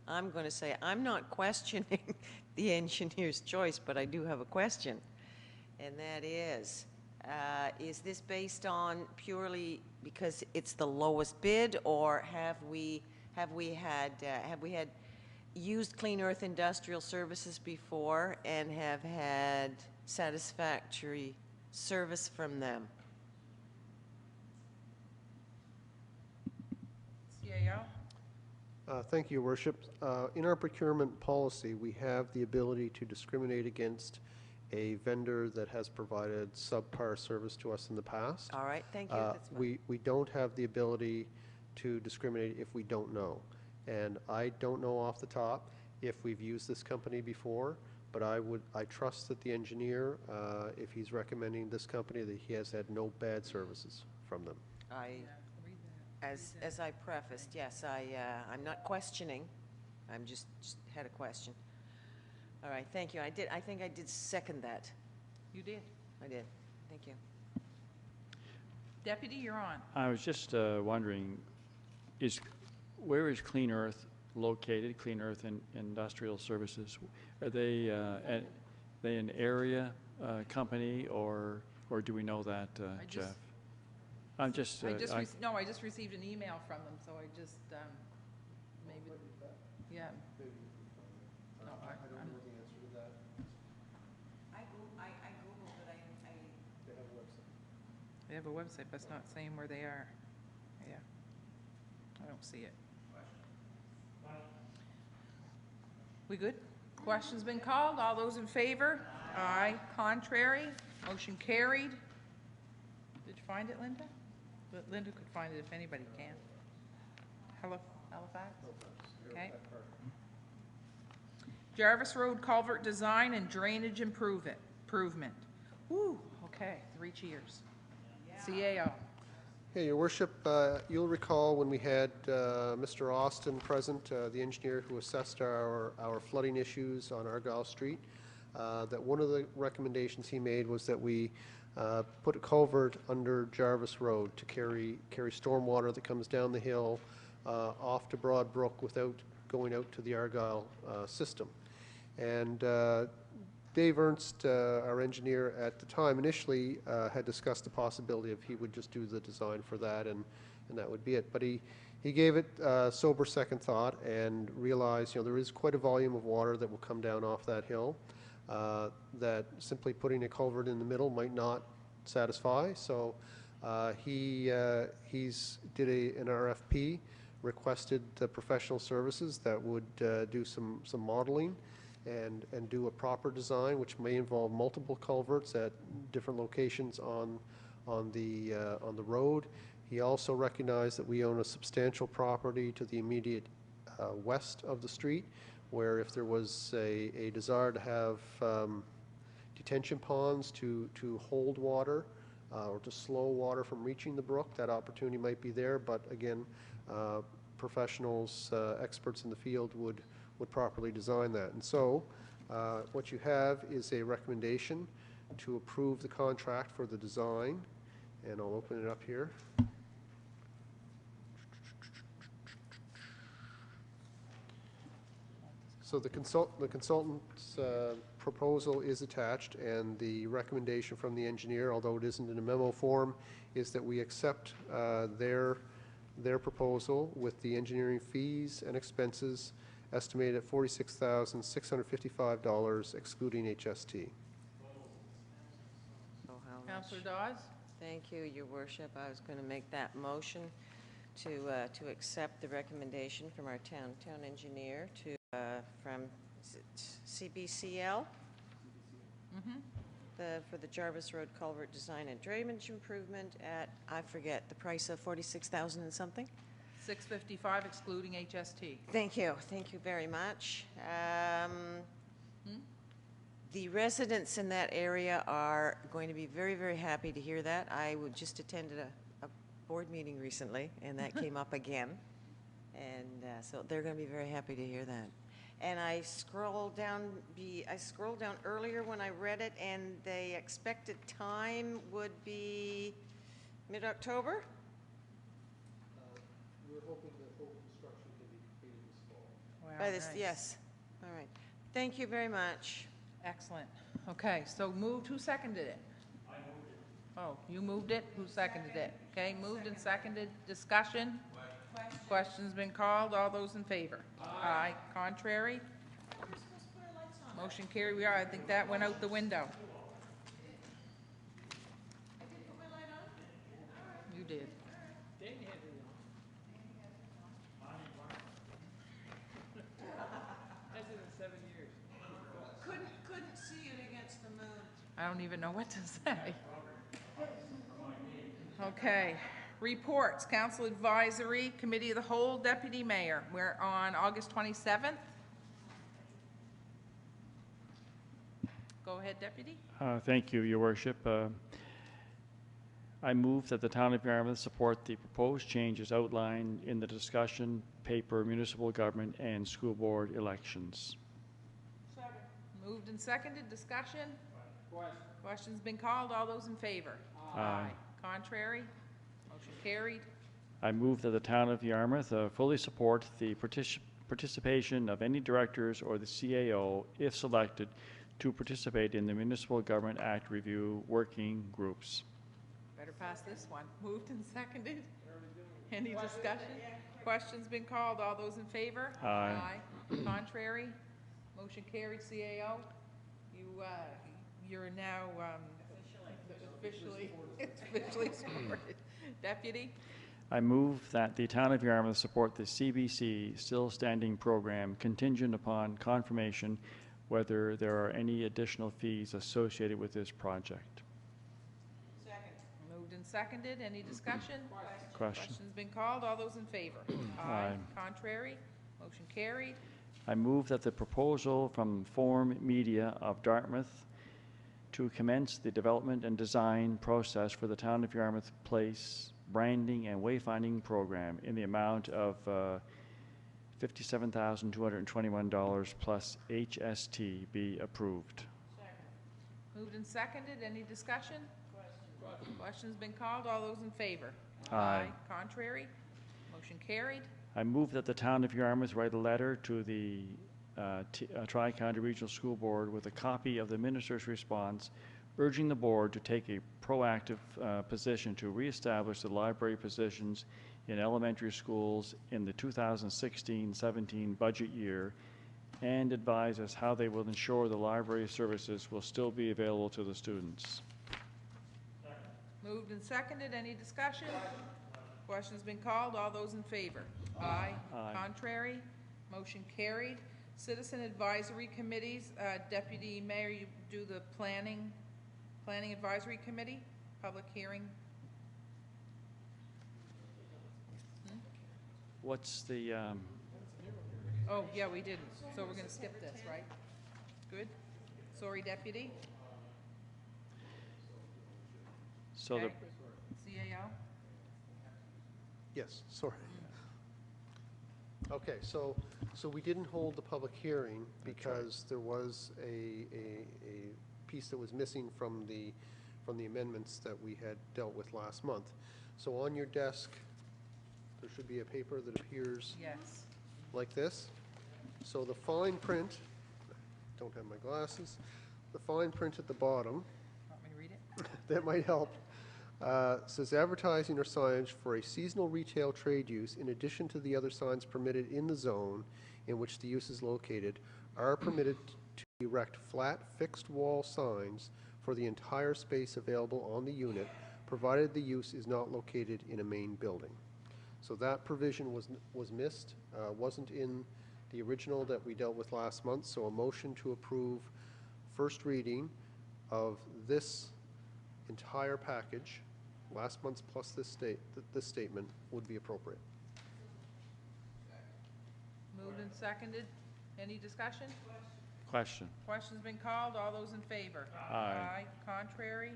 I'm going to say I'm not questioning the engineer's choice, but I do have a question, and that is this based on purely because it's the lowest bid, or have we had used Clean Earth Industrial Services before and have had satisfactory service from them? CAO? Thank you, Your Worship. In our procurement policy, we have the ability to discriminate against a vendor that has provided subpar service to us in the past. All right, thank you. That's fine. We don't have the ability to discriminate if we don't know. And I don't know off the top if we've used this company before, but I trust that the engineer, if he's recommending this company, that he has had no bad services from them. As I prefaced, yes, I'm not questioning. I'm just had a question. All right, thank you. I think I did second that. You did. I did. Thank you. Deputy, you're on. I was just wondering, where is Clean Earth located, Clean Earth Industrial Services? Are they an area company, or do we know that, Jeff? I just received an email from them, so I just, maybe, yeah. No, I don't know the answer to that. I Googled, but They have a website, but it's not saying where they are. Yeah. I don't see it. We good? Question's been called. All those in favor? Aye. Contrary? Motion carried. Did you find it, Linda? Linda could find it if anybody can. Halifax? Okay. Jarvis Road Culvert Design and Drainage Improvement. Woo, okay, 3 cheers. CAO. Hey, Your Worship, you'll recall when we had Mr. Austin present, the engineer who assessed our flooding issues on Argyle Street, that one of the recommendations he made was that we put a culvert under Jarvis Road to carry stormwater that comes down the hill off to Broad Brook without going out to the Argyle system. And Dave Ernst, our engineer at the time, initially had discussed the possibility of he would just do the design for that, and that would be it. But he gave it sober second thought and realized, there is quite a volume of water that will come down off that hill, that simply putting a culvert in the middle might not satisfy. So he's did an RFP, requested the professional services that would do some modeling and do a proper design, which may involve multiple culverts at different locations on the road. He also recognized that we own a substantial property to the immediate west of the street, where if there was a desire to have detention ponds to hold water or to slow water from reaching the brook, that opportunity might be there. But again, professionals, experts in the field would properly design that. And so what you have is a recommendation to approve the contract for the design, and I'll open it up here. So the consultant's proposal is attached, and the recommendation from the engineer, although it isn't in a memo form, is that we accept their proposal with the engineering fees and expenses estimated at $46,655, excluding HST. Oh, how much? Counselor Dawes? Thank you, Your Worship. I was going to make that motion to accept the recommendation from our town engineer from is it CBCL? For the Jarvis Road Culvert Design and Drainage Improvement at, I forget, the price of 46,000 and something? $655 excluding HST. Thank you very much. The residents in that area are going to be very, very happy to hear that. I just attended a board meeting recently, and that came up again. And so they're going to be very happy to hear that. And I scrolled down earlier when I read it, and the expected time would be mid-October? We're hoping the whole construction can be completed this fall. Wow, By this, nice. yes. All right. Thank you very much. Excellent. Okay, so moved, who seconded it? I moved it. Oh, you moved it? Who seconded it? Okay, moved and seconded. Discussion? Question's been called. All those in favor? Aye. Contrary? Motion carried. We are. I think that went out the window. You did. Couldn't see it against the moon. I don't even know what to say. Okay. Reports, Council Advisory, Committee of the Whole, Deputy Mayor. We're on August 27th. Go ahead, Deputy. Thank you, Your Worship. I move that the town of Yarmouth support the proposed changes outlined in the discussion paper, municipal government and school board elections. Moved and seconded. Discussion? Question's been called. All those in favor? Aye. Contrary? Motion carried. I move that the town of Yarmouth fully support the participation of any directors or the CAO, if selected, to participate in the Municipal Government Act review working groups. Better pass this one. Moved and seconded. Any discussion? Question's been called. All those in favor? Aye. Contrary? Motion carried. CAO? You're now officially supported. Deputy? I move that the town of Yarmouth support the CBC Still Standing Program contingent upon confirmation whether there are any additional fees associated with this project. Moved and seconded. Any discussion? Question. Question's been called. All those in favor? Aye. Contrary? Motion carried. I move that the proposal from Form Media of Dartmouth to commence the development and design process for the town of Yarmouth Place branding and wayfinding program in the amount of $57,221 plus HST be approved. Moved and seconded. Any discussion? Question's been called. All those in favor? Aye. Contrary? Motion carried. I move that the town of Yarmouth write a letter to the Tri-County Regional School Board with a copy of the minister's response urging the board to take a proactive position to reestablish the library positions in elementary schools in the 2016-17 budget year and advise us how they will ensure the library services will still be available to the students. Moved and seconded. Any discussion? Question's been called. All those in favor? Aye. Aye. Contrary? Motion carried. Citizen Advisory Committees, Deputy Mayor, you do the Planning Advisory Committee, public hearing. What's the, Oh, yeah, we didn't. So we're going to skip this, right? Good. Sorry, Deputy. so the, Okay. CAO? Yes, sorry. Okay, so we didn't hold the public hearing because there was a piece that was missing from the amendments that we had dealt with last month. So on your desk, there should be a paper that appears Yes. like this. So the fine print don't have my glasses. The fine print at the bottom, Want me to read it? that might help, says advertising or signage for a seasonal retail trade use in addition to the other signs permitted in the zone in which the use is located are permitted to erect flat fixed wall signs for the entire space available on the unit, provided the use is not located in a main building. So that provision was missed, wasn't in the original that we dealt with last month, so a motion to approve first reading of this entire package, last month's plus this statement, would be appropriate. Moved and seconded. Any discussion? Question. Question's been called. All those in favor? Aye. Contrary?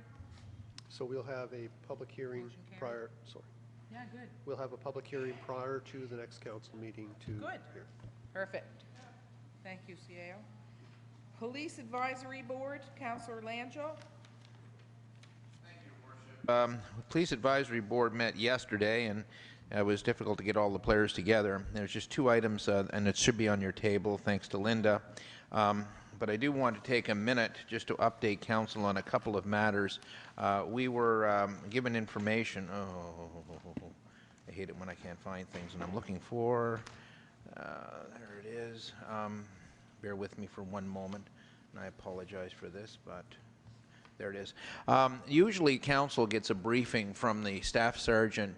So we'll have a public hearing Motion carried. prior, sorry, Yeah, good. we'll have a public hearing prior to the next council meeting to Good. hear. Perfect. Thank you, CAO. Police Advisory Board, Councillor Langeau. Police Advisory Board met yesterday, and it was difficult to get all the players together. There's just two items, and it should be on your table, thanks to Linda. But I do want to take a minute just to update council on a couple of matters. We were given information. Oh, I hate it when I can't find things, and I'm looking for. There it is. Bear with me for one moment, and I apologize for this, but there it is. Usually council gets a briefing from the staff sergeant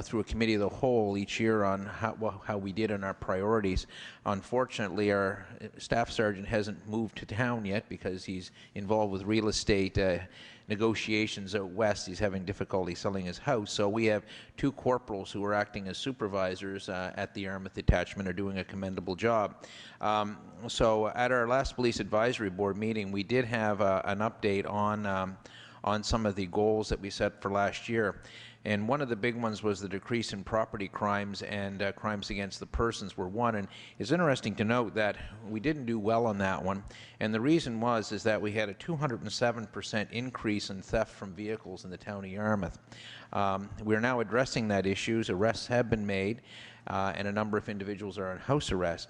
through a committee of the whole each year on how we did on our priorities. Unfortunately, our staff sergeant hasn't moved to town yet because he's involved with real estate negotiations out west. He's having difficulty selling his house. So we have two corporals who are acting as supervisors at the Yarmouth detachment, are doing a commendable job. So at our last police advisory board meeting, we did have an update on some of the goals that we set for last year. And one of the big ones was the decrease in property crimes, and crimes against the persons were one. And it's interesting to note that we didn't do well on that one. And the reason is that we had a 207% increase in theft from vehicles in the town of Yarmouth. We're now addressing that issue. Arrests have been made, and a number of individuals are on house arrest.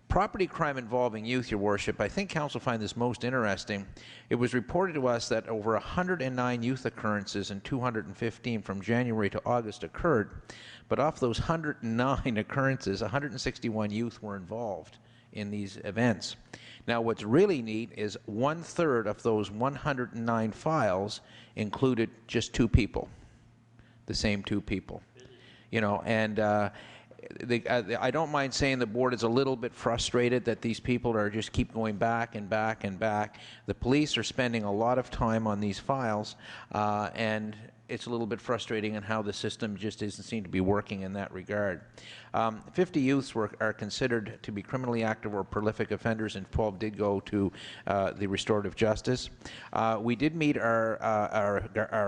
Property crime involving youth, Your Worship, I think council find this most interesting. It was reported to us that over 109 youth occurrences and 215 from January to August occurred, but off those 109 occurrences, 161 youth were involved in these events. Now, what's really neat is 1/3 of those 109 files included just two people, the same two people, you know, and I don't mind saying the board is a little bit frustrated that these people are just keep going back and back and back. The police are spending a lot of time on these files, and it's a little bit frustrating in how the system just doesn't seem to be working in that regard. 50 youths are considered to be criminally active or prolific offenders, and 12 did go to the restorative justice. We did meet our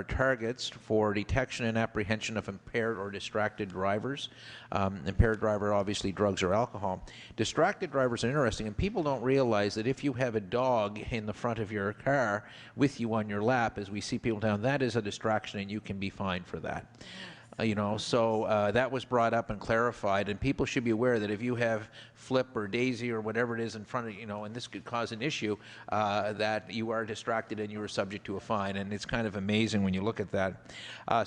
targets for detection and apprehension of impaired or distracted drivers. Impaired driver, obviously drugs or alcohol. Distracted drivers are interesting, and people don't realize that if you have a dog in the front of your car with you on your lap, as we see people down, that is a distraction, and you can be fined for that. You know, so that was brought up and clarified, and people should be aware that if you have Flip or Daisy or whatever it is in front of you, know, and this could cause an issue, that you are distracted and you are subject to a fine, and it's kind of amazing when you look at that.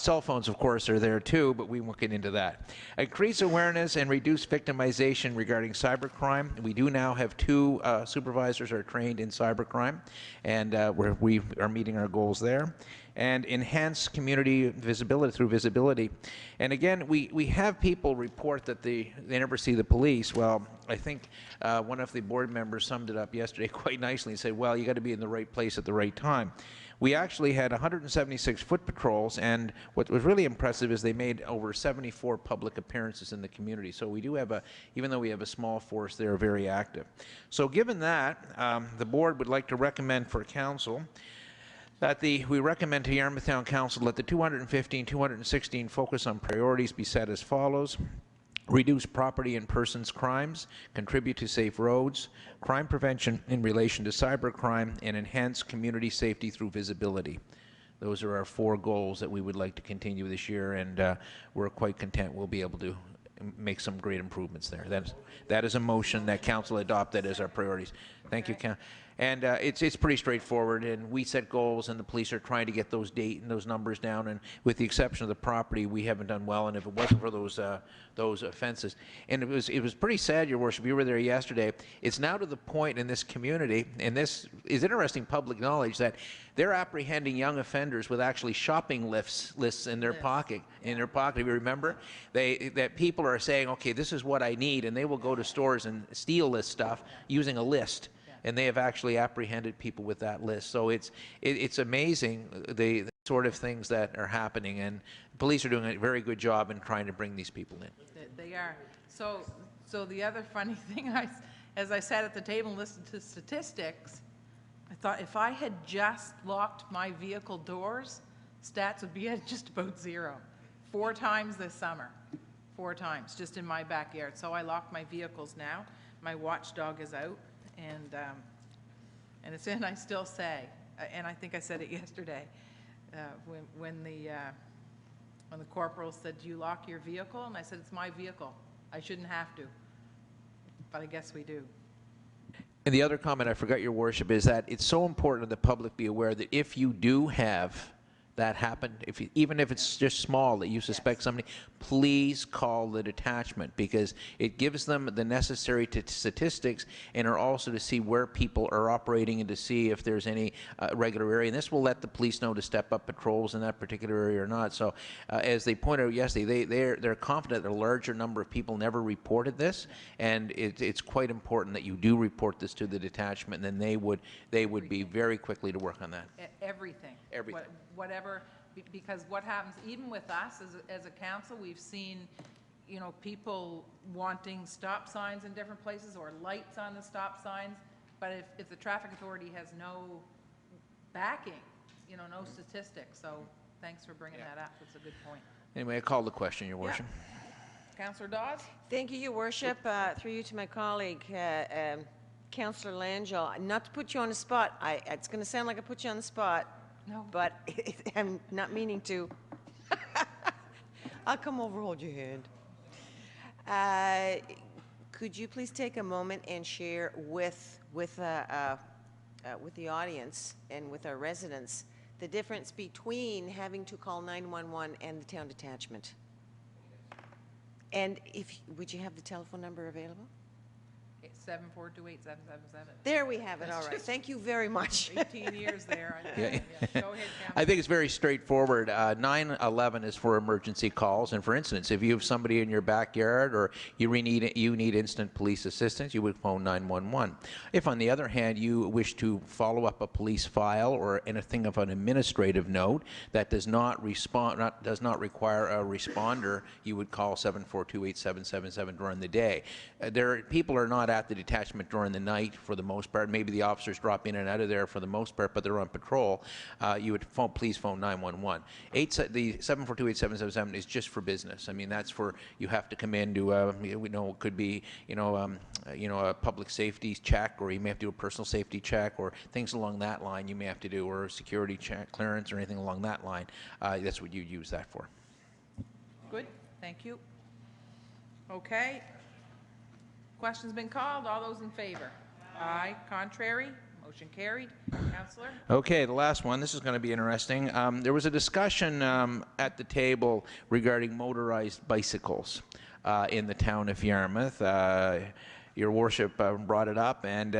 Cell phones, of course, are there too, but we won't get into that. Increase awareness and reduce victimization regarding cybercrime. We do now have 2 supervisors are trained in cybercrime, and we are meeting our goals there. And enhance community visibility through visibility. And again, we have people report that they never see the police. Well, I think one of the board members summed it up yesterday quite nicely and said, well, you got to be in the right place at the right time. We actually had 176 foot patrols, and what was really impressive is they made over 74 public appearances in the community. So we do have even though we have a small force, they're very active. So given that, the board would like to recommend for council that we recommend to Yarmouth Town Council that the 216 focus on priorities be set as follows. Reduce property and persons crimes, contribute to safe roads, crime prevention in relation to cybercrime, and enhance community safety through visibility. Those are our 4 goals that we would like to continue this year, and we're quite content we'll be able to make some great improvements there. That is a motion that council adopted as our priorities. Thank you, and it's pretty straightforward, and we set goals, and the police are trying to get those numbers down, and with the exception of the property, we haven't done well, and if it wasn't for those offenses, and it was pretty sad, Your Worship, you were there yesterday, it's now to the point in this community, and this is interesting public knowledge, that they're apprehending young offenders with actually shopping lists in their pocket. In their pocket, if you remember, that people are saying, okay, this is what I need, and they will go to stores and steal this stuff using a list. And they have actually apprehended people with that list. So it's amazing the sort of things that are happening, and police are doing a very good job in trying to bring these people in. They are. So the other funny thing, as I sat at the table and listened to statistics, I thought if I had just locked my vehicle doors, stats would be at just about 0. 4 times this summer. 4 times, just in my backyard. So I lock my vehicles now. My watchdog is out. And it's in, I still say, and I think I said it yesterday, when the corporal said, "Do you lock your vehicle?" And I said, "It's my vehicle. I shouldn't have to." But I guess we do. And the other comment I forgot, Your Worship, is that it's so important that the public be aware that if you do have that happen, even if it's just small, that you suspect somebody, please call the detachment, because it gives them the necessary statistics, and are also to see where people are operating and to see if there's any regular area. And this will let the police know to step up patrols in that particular area or not. So as they pointed out yesterday, they're confident that a larger number of people never reported this, and it's quite important that you do report this to the detachment, and then they would be very quickly to work on that. Everything. Whatever, because what happens, even with us as a council, we've seen, people wanting stop signs in different places or lights on the stop signs, but if the traffic authority has no backing, no statistics, so thanks for bringing that up, it's a good point. Anyway, I call the question, Your Worship. Councillor Dawes? Thank you, Your Worship. Through you to my colleague, Councillor Langell. Not to put you on the spot, it's going to sound like I put you on the spot. No. But I'm not meaning to. I'll come over, hold your hand. Could you please take a moment and share with the audience and with our residents the difference between having to call 911 and the town detachment? And would you have the telephone number available? 7428777. There we have it. All right. Thank you very much. 18 years there. Go ahead, Councillor. I think it's very straightforward. 911 is for emergency calls, and for instance, if you have somebody in your backyard or you need instant police assistance, you would phone 911. If, on the other hand, you wish to follow up a police file or anything of an administrative note that does not require a responder, you would call 7428777 during the day. People are not at the detachment during the night for the most part. Maybe the officers drop in and out of there for the most part, but they're on patrol. You would please phone 911. The 7428777 is just for business. I mean, that's for, you have to come in to, it could be, a public safety check, or you may have to do a personal safety check, or things along that line you may have to do, or a security check, clearance, or anything along that line. That's what you use that for. Good. Thank you. Okay. Question's been called. All those in favor? Aye. Contrary? Motion carried. Councillor? Okay, the last one. This is going to be interesting. There was a discussion at the table regarding motorized bicycles in the town of Yarmouth. Your Worship brought it up, and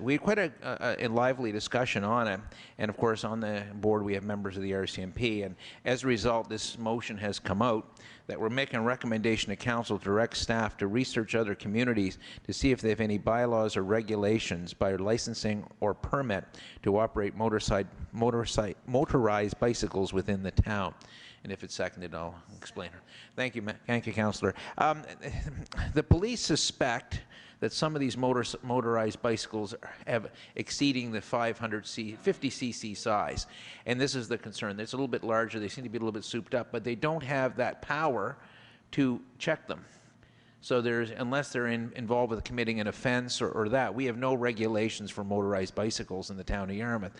we had quite a lively discussion on it. And of course, on the board we have members of the RCMP, and as a result, this motion has come out that we're making a recommendation to council to direct staff to research other communities to see if they have any bylaws or regulations by licensing or permit to operate motorized bicycles within the town. And if it's seconded, I'll explain her. Thank you, Councillor. The police suspect that some of these motorized bicycles have exceeding the 50cc size. And this is the concern. It's a little bit larger. They seem to be a little bit souped up, but they don't have that power to check them. So there's, unless they're involved with committing an offense or that, we have no regulations for motorized bicycles in the town of Yarmouth.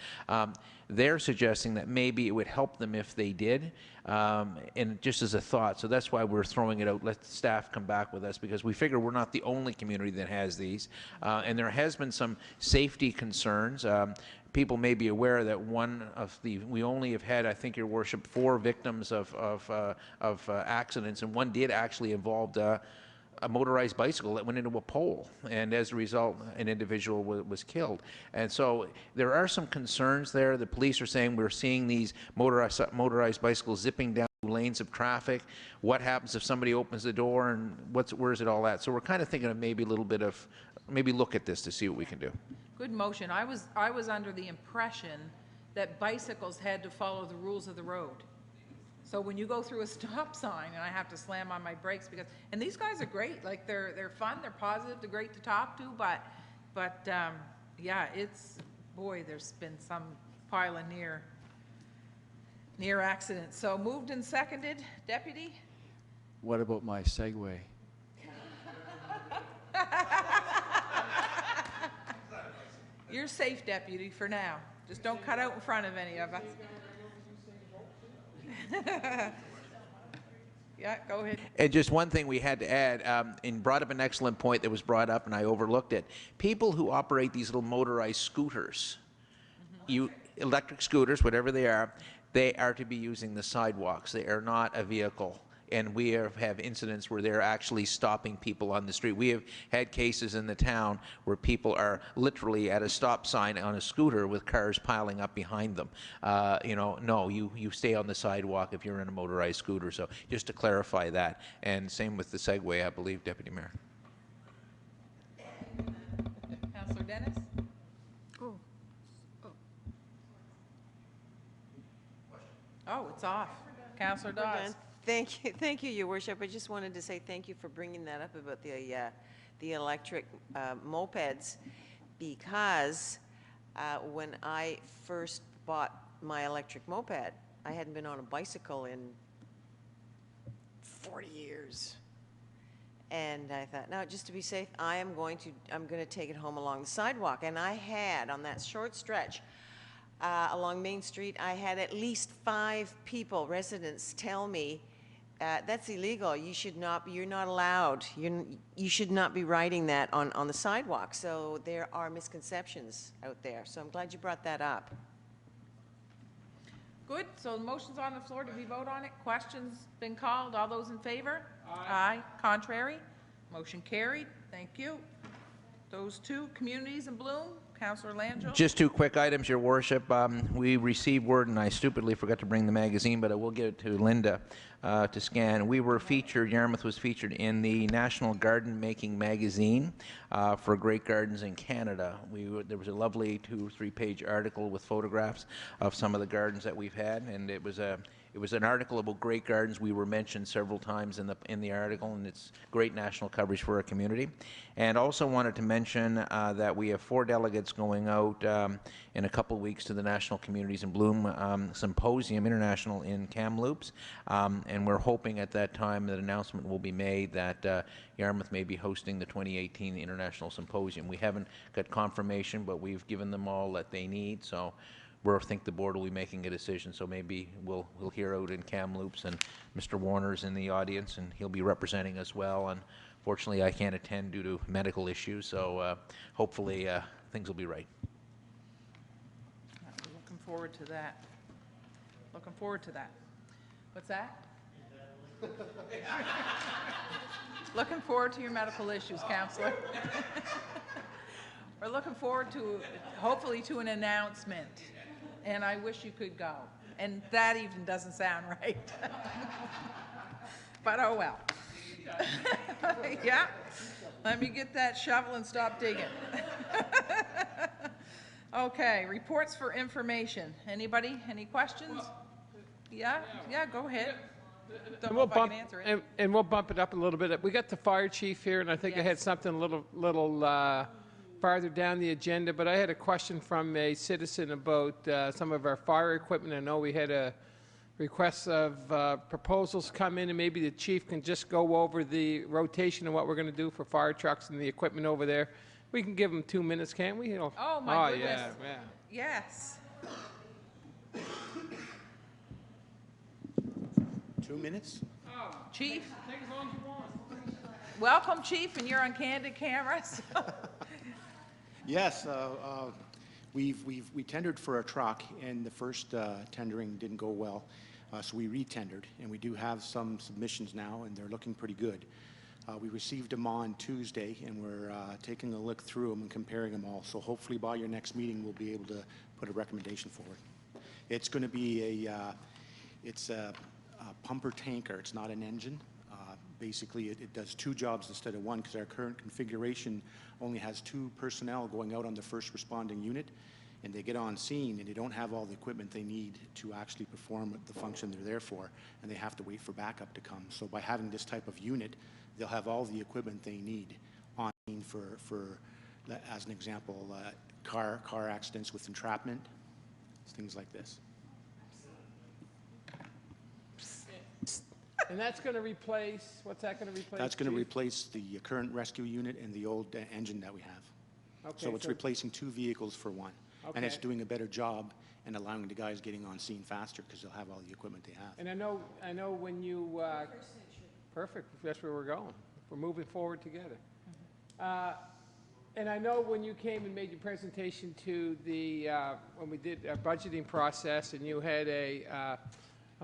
They're suggesting that maybe it would help them if they did, and just as a thought. So that's why we're throwing it out. Let staff come back with us, because we figure we're not the only community that has these. And there has been some safety concerns. People may be aware that we only have had, I think, Your Worship, 4 victims of accidents, and one did actually involve a motorized bicycle that went into a pole, and as a result, an individual was killed. And so there are some concerns there. The police are saying we're seeing these motorized bicycles zipping down lanes of traffic. What happens if somebody opens the door, and where's it all at? So we're kind of thinking of maybe a little bit of, maybe look at this to see what we can do. Good motion. I was under the impression that bicycles had to follow the rules of the road. So when you go through a stop sign, and I have to slam on my brakes because, and these guys are great, like they're fun, they're positive, they're great to talk to, but yeah, boy, there's been some pile of near accidents. So moved and seconded, Deputy? What about my Segway? You're safe, Deputy, for now. Just don't cut out in front of any of us. Yeah, go ahead. And just one thing we had to add, and brought up an excellent point that was brought up, and I overlooked it. People who operate these little motorized scooters, electric scooters, whatever they are to be using the sidewalks. They are not a vehicle. And we have incidents where they're actually stopping people on the street. We have had cases in the town where people literally at a stop sign on a scooter with cars piling up behind them. No, you stay on the sidewalk if you're in a motorized scooter. So just to clarify that. And same with the Segway, I believe, Deputy Mayor. Councillor Dennis? Oh, it's off. Councillor We're done. Dawes. Thank you, Your Worship. I just wanted to say thank you for bringing that up about the electric mopeds, because when I first bought my electric moped, I hadn't been on a bicycle in 40 years. And I thought, no, just to be safe, I'm going to take it home along the sidewalk. And I had, on that short stretch, along Main Street, I had at least 5 people, residents, tell me, that's illegal. You're not allowed. You should not be riding that on the sidewalk. So there are misconceptions out there. So I'm glad you brought that up. Good, so the motion's on the floor. Did we vote on it? Questions been called? All those in favor? Aye. Contrary? Motion carried. Thank you. Those 2, Communities in Bloom. Councillor Langell. Just 2 quick items, Your Worship. We received word, and I stupidly forgot to bring the magazine, but I will give it to Linda to scan. We were featured, Yarmouth was featured in the National Garden Making magazine for Great Gardens in Canada. There was a lovely 2 or 3 page article with photographs of some of the gardens that we've had, and it was an article about great gardens. We were mentioned several times in the article, and it's great national coverage for our community. And also wanted to mention that we have 4 delegates going out in a couple weeks to the National Communities in Bloom Symposium International in Kamloops. And we're hoping at that time that an announcement will be made that Yarmouth may be hosting the 2018 International Symposium. We haven't got confirmation, but we've given them all that they need. So I think the board will be making a decision, so maybe we'll hear out in Kamloops, and Mr. Warner's in the audience, and he'll be representing us well. And fortunately, I can't attend due to medical issues, so hopefully things will be right. Looking forward to that. Looking forward to that. What's that? Looking forward to your medical issues, Councillor. We're looking forward to, hopefully, to an announcement. And I wish you could go. And that even doesn't sound right. But oh well. Yeah. Let me get that shovel and stop digging. Okay, reports for information. Anybody? Any questions? Yeah, go ahead. Don't know if I can answer it. And we'll bump it up a little bit. We got the fire chief here, and I think I had something a little farther down the agenda, but I had a question from a citizen about some of our fire equipment. I know we had a requests of proposals come in, and maybe the chief can just go over the rotation and what we're going to do for fire trucks and the equipment over there. We can give them 2 minutes, can't we? Oh, my goodness. Yeah, yeah. Yes. 2 minutes? Chief? Welcome, Chief, and you're on candid camera. So. Yes, we tendered for a truck, and the first tendering didn't go well, so we re-tendered, and we do have some submissions now, and they're looking pretty good. We received them on Tuesday, and we're taking a look through them and comparing them all, so hopefully by your next meeting, we'll be able to put a recommendation forward. It's going to be it's a pumper tanker. It's not an engine. Basically, it does 2 jobs instead of 1, because our current configuration only has 2 personnel going out on the first responding unit, and they get on scene and they don't have all the equipment they need to actually perform the function they're there for, and they have to wait for backup to come. So by having this type of unit, they'll have all the equipment they need on scene for as an example, car accidents with entrapment, things like this. And that's going to replace, what's that going to replace? That's going to Chief? replace the current rescue unit and the old engine that we have. Okay, So it's replacing 2 vehicles for 1. And it's Okay. doing a better job and allowing the guys getting on scene faster because they'll have all the equipment they have. And I know when you, perfect, that's where we're going. We're moving forward together. And I know when you came and made your presentation to the, when we did our budgeting process, and you had a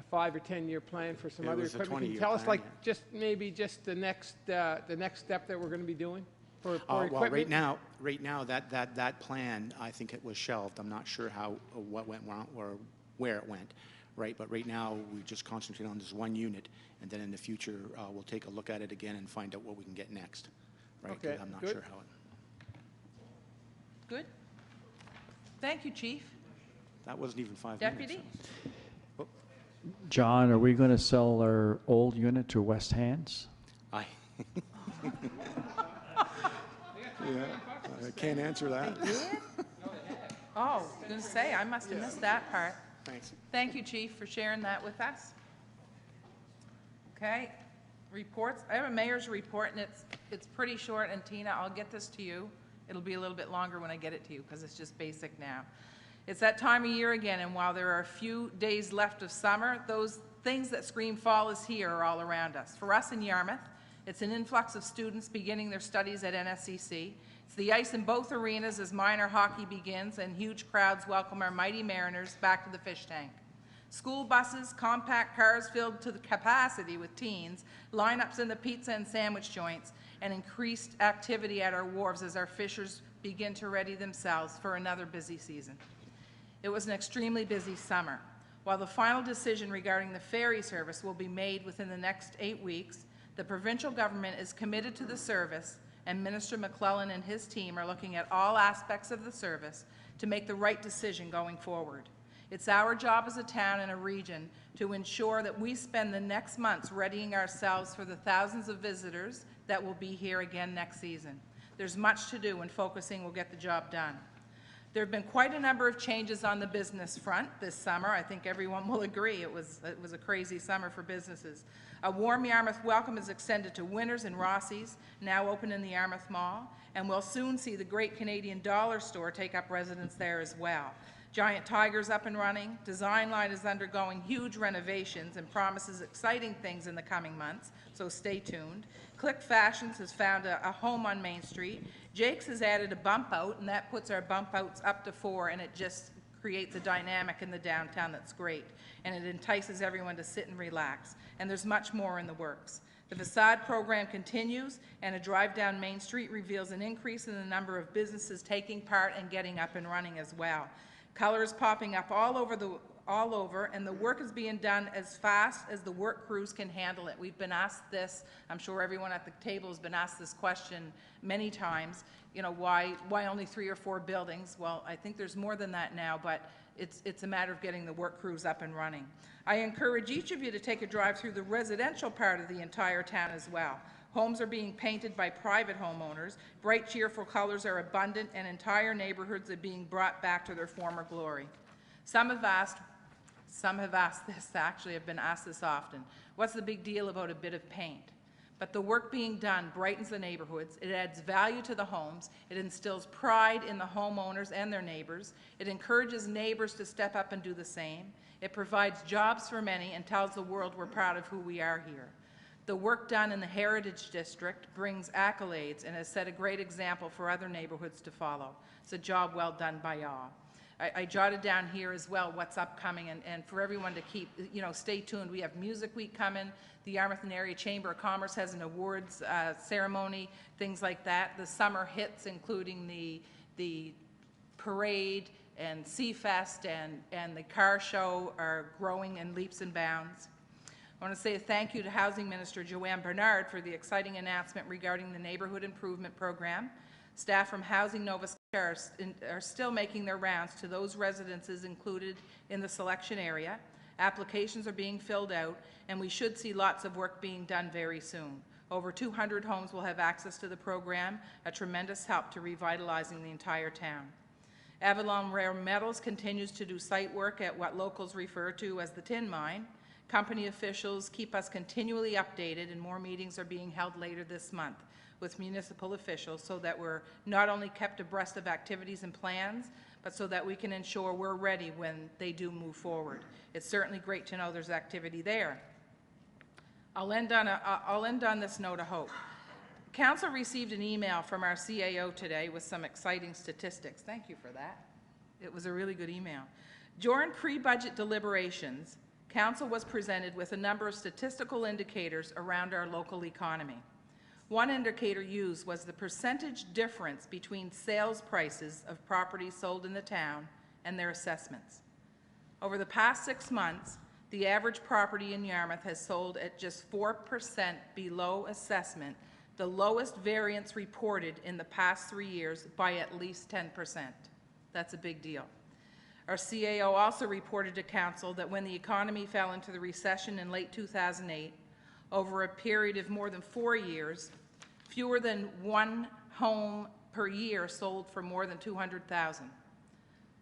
5 or 10 year plan for some It other was a equipment. Can you 20-year tell us, plan, like, yeah. just maybe just the next step that we're going to be doing for Well, equipment? right now, that plan, I think it was shelved. I'm not sure what went wrong or where it went, right? But right now, we just concentrate on this 1 unit, and then in the future, we'll take a look at it again and find out what we can get next, right? 'Cause Okay, I'm not good. sure how it. Good. Thank you, Chief. That wasn't even 5 minutes. Deputy? John, are we going to sell our old unit to West Hands? I can't answer that. Oh, I was going to say, I must have missed that part. Thanks. Thank you, Chief, for sharing that with us. Okay, reports. I have a mayor's report, and it's pretty short, and Tina, I'll get this to you. It'll be a little bit longer when I get it to you, because it's just basic now. It's that time of year again, and while there are a few days left of summer, those things that scream fall is here are all around us. For us in Yarmouth, it's an influx of students beginning their studies at NSCC. It's the ice in both arenas as minor hockey begins, and huge crowds welcome our mighty Mariners back to the fish tank. School buses, compact cars filled to the capacity with teens, lineups in the pizza and sandwich joints, and increased activity at our wharves as our fishers begin to ready themselves for another busy season. It was an extremely busy summer. While the final decision regarding the ferry service will be made within the next 8 weeks, the provincial government is committed to the service, and Minister McClellan and his team are looking at all aspects of the service to make the right decision going forward. It's our job as a town and a region to ensure that we spend the next months readying ourselves for the thousands of visitors that will be here again next season. There's much to do, and focusing will get the job done. There have been quite a number of changes on the business front this summer. I think everyone will agree it was a crazy summer for businesses. A warm Yarmouth welcome is extended to Winners and Rossi's, now open in the Yarmouth Mall, and we'll soon see the Great Canadian Dollar Store take up residence there as well. Giant Tiger's up and running. Design Line is undergoing huge renovations and promises exciting things in the coming months, so stay tuned. Click Fashions has found a home on Main Street. Jake's has added a bump out, and that puts our bump outs up to 4, and it just creates a dynamic in the downtown that's great, and it entices everyone to sit and relax. And there's much more in the works. The facade program continues, and a drive down Main Street reveals an increase in the number of businesses taking part and getting up and running as well. Color is popping up all over, and the work is being done as fast as the work crews can handle it. We've been asked this, I'm sure everyone at the table has been asked this question many times, you know, why only 3 or 4 buildings? Well, I think there's more than that now, but it's a matter of getting the work crews up and running. I encourage each of you to take a drive through the residential part of the entire town as well. Homes are being painted by private homeowners. Bright, cheerful colors are abundant, and entire neighborhoods are being brought back to their former glory. Some have asked, Some have asked this, actually, have been asked this often. What's the big deal about a bit of paint? But the work being done brightens the neighborhoods, it adds value to the homes, it instills pride in the homeowners and their neighbors, it encourages neighbors to step up and do the same, it provides jobs for many and tells the world we're proud of who we are here. The work done in the Heritage District brings accolades and has set a great example for other neighborhoods to follow. It's a job well done by all. I jotted down here as well what's upcoming, and for everyone to keep, stay tuned. We have Music Week coming. The Yarmouth and Area Chamber of Commerce has an awards ceremony, things like that. The summer hits, including the parade and Seafest and the car show, are growing in leaps and bounds. I want to say a thank you to Housing Minister Joanne Bernard for the exciting announcement regarding the Neighborhood Improvement Program. Staff from Housing Nova Scotia are still making their rounds to those residences included in the selection area. Applications are being filled out, and we should see lots of work being done very soon. Over 200 homes will have access to the program, a tremendous help to revitalizing the entire town. Avalon Rare Metals continues to do site work at what locals refer to as the tin mine. Company officials keep us continually updated, and more meetings are being held later this month with municipal officials so that we're not only kept abreast of activities and plans, but so that we can ensure we're ready when they do move forward. It's certainly great to know there's activity there. I'll end on this note of hope. Council received an email from our CAO today with some exciting statistics. Thank you for that. It was a really good email. During pre-budget deliberations, Council was presented with a number of statistical indicators around our local economy. One indicator used was the percentage difference between sales prices of properties sold in the town and their assessments. Over the past 6 months, the average property in Yarmouth has sold at just 4% below assessment, the lowest variance reported in the past 3 years by at least 10%. That's a big deal. Our CAO also reported to Council that when the economy fell into the recession in late 2008, over a period of more than 4 years, fewer than one home per year sold for more than $200,000.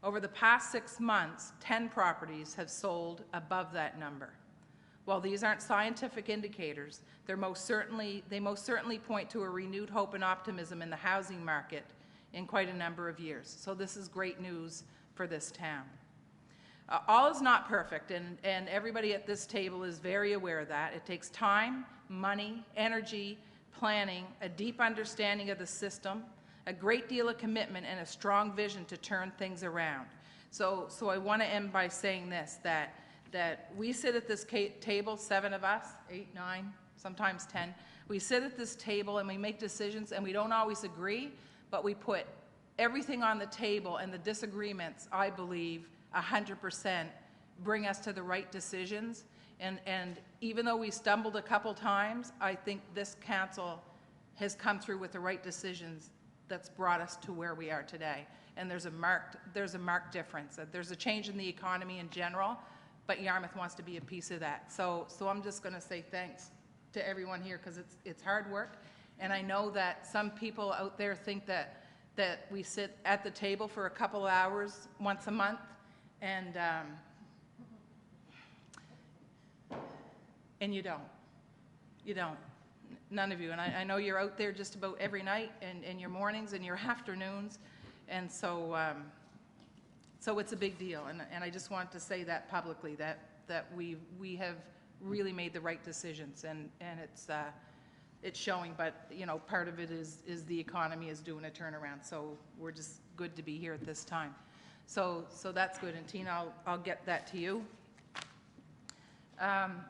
Over the past 6 months, 10 properties have sold above that number. While these aren't scientific indicators, they most certainly point to a renewed hope and optimism in the housing market in quite a number of years. So this is great news for this town. All is not perfect, and everybody at this table is very aware of that. It takes time, money, energy, planning, a deep understanding of the system, a great deal of commitment, and a strong vision to turn things around. So I want to end by saying this, that we sit at this table, 7 of us, 8, 9, sometimes 10. We sit at this table and we make decisions, and we don't always agree, but we put everything on the table, and the disagreements, I believe, 100% bring us to the right decisions. And even though we stumbled a couple times, I think this council has come through with the right decisions that's brought us to where we are today. And there's a marked difference. There's a change in the economy in general, but Yarmouth wants to be a piece of that. So I'm just going to say thanks to everyone here, because it's hard work. And I know that some people out there think that we sit at the table for a couple hours once a month, and you don't. You don't. None of you. And I know you're out there just about every night, and your mornings and your afternoons. And so it's a big deal. And I just want to say that publicly, that we have really made the right decisions, and it's showing. But part of it is the economy is doing a turnaround. So we're just good to be here at this time. So that's good. And Tina, I'll get that to you.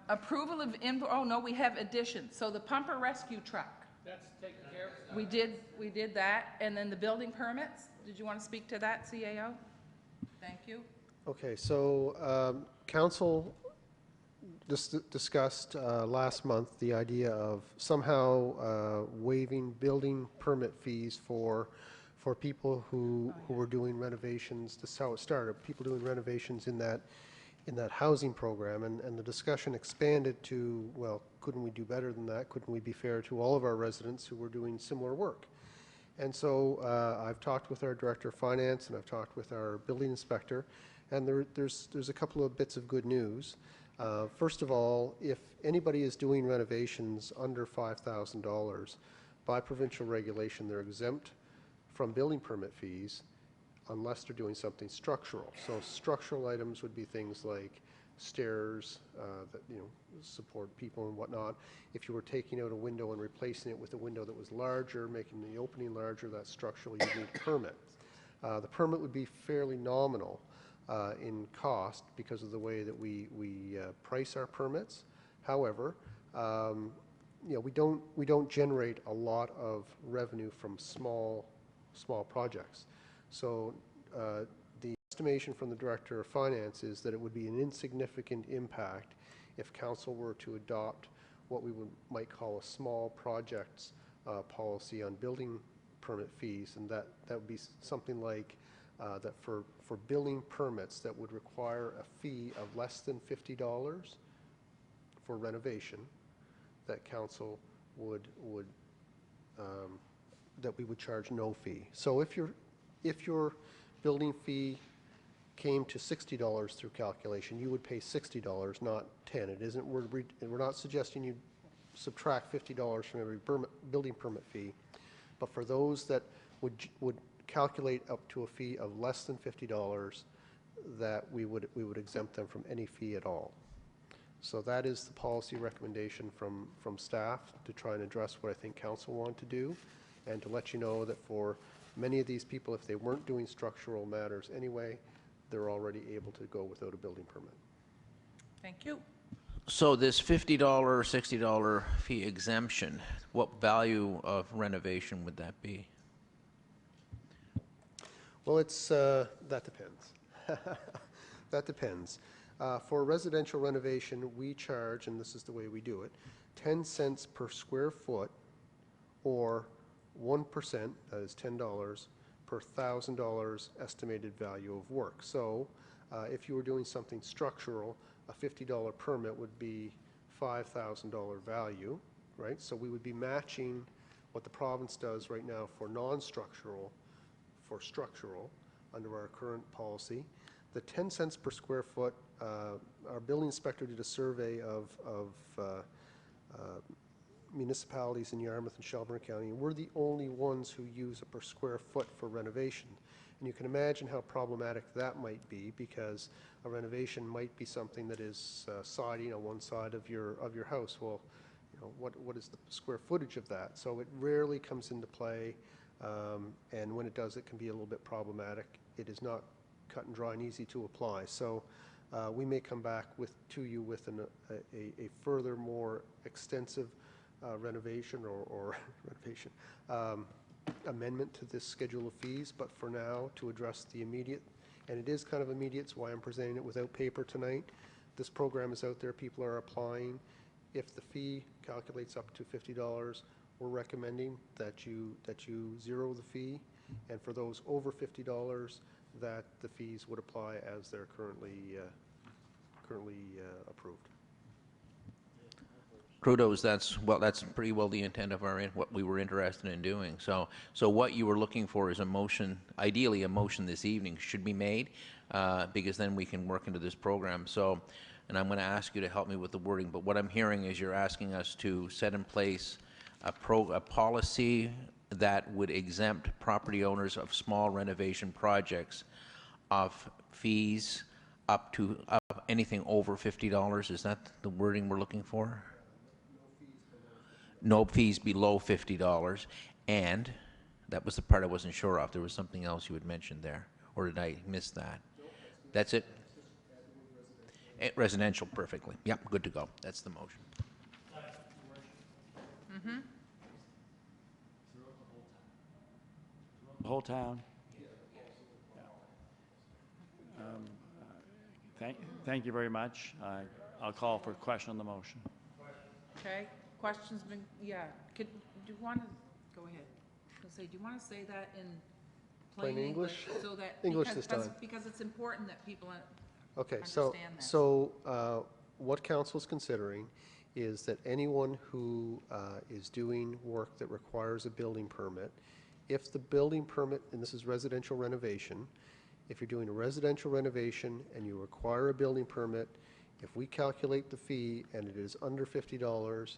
Approval of oh no, we have additions. So the pumper rescue truck. That's taken care of. We did that, and then the building permits. Did you want to speak to that, CAO? Thank you. Okay, so council discussed last month the idea of somehow waiving building permit fees for people who were doing renovations. This is how it started. People doing renovations in that housing program, and the discussion expanded to, well, couldn't we do better than that? Couldn't we be fair to all of our residents who were doing similar work? And so I've talked with our Director of Finance, and I've talked with our building inspector, And there's a couple of bits of good news. First of all, if anybody is doing renovations under $5,000, by provincial regulation, they're exempt from building permit fees unless they're doing something structural. So structural items would be things like stairs that support people and whatnot. If you were taking out a window and replacing it with a window that was larger, making the opening larger, that's structural, you need a permit. The permit would be fairly nominal in cost because of the way that we price our permits. However, we don't generate a lot of revenue from small projects. So the estimation from the Director of Finance is that it would be an insignificant impact if Council were to adopt what we might call a small projects policy on building permit fees, and that would be something like that for building permits that would require a fee of less than $50 for renovation, that Council would that we would charge no fee. So if your building fee came to $60 through calculation, you would pay $60, not $10. It isn't. We're not suggesting you subtract $50 from every building permit fee, but for those that would calculate up to a fee of less than $50, that we would exempt them from any fee at all. So that is the policy recommendation from staff to try and address what I think Council want to do, and to let you know that for many of these people, if they weren't doing structural matters anyway, they're already able to go without a building permit. Thank you. So this $50, $60 fee exemption, what value of renovation would that be? Well, that depends. That depends. For residential renovation, we charge, and this is the way we do it, 10 cents per square foot, or 1%, that is $10, per $1,000 estimated value of work. So if you were doing something structural, a $50 permit would be $5,000 value, right? So we would be matching what the province does right now for non-structural, for structural, under our current policy. The 10 cents per square foot, our building inspector did a survey of municipalities in Yarmouth and Shelburne County, and we're the only ones who use a per square foot for renovation. And you can imagine how problematic that might be, because a renovation might be something that is siding on one side of your house. Well, what is the square footage of that? So it rarely comes into play, and when it does, it can be a little bit problematic. It is not cut and dry and easy to apply. So we may come back to you with a further, more extensive renovation or renovation amendment to this schedule of fees, but for now, to address the immediate, and it is kind of immediate, it's why I'm presenting it without paper tonight. This program is out there, people are applying. If the fee calculates up to $50, we're recommending that you zero the fee, and for those over $50, that the fees would apply as they're currently approved. Kudos, that's pretty well the intent of what we were interested in doing. So what you were looking for is a motion, ideally a motion this evening should be made, because then we can work into this program. So, and I'm going to ask you to help me with the wording, but what I'm hearing is you're asking us to set in place a policy that would exempt property owners of small renovation projects of fees up anything over $50. Is that the wording we're looking for? No fees below $50, and that was the part I wasn't sure of. There was something else you had mentioned there, or did I miss that? That's it? Residential, perfectly. Yep, good to go. That's the motion. Mm-hmm. The whole town? Thank you very much. I'll call for a question on the motion. Okay, questions been, yeah, do you want to, go ahead. Do you want to say that in plain English? So that, English this time. Because it's important that people Okay, understand that. so what Council's considering is that anyone who is doing work that requires a building permit, if the building permit, and this is residential renovation, if you're doing a residential renovation and you require a building permit, if we calculate the fee and it is under $50,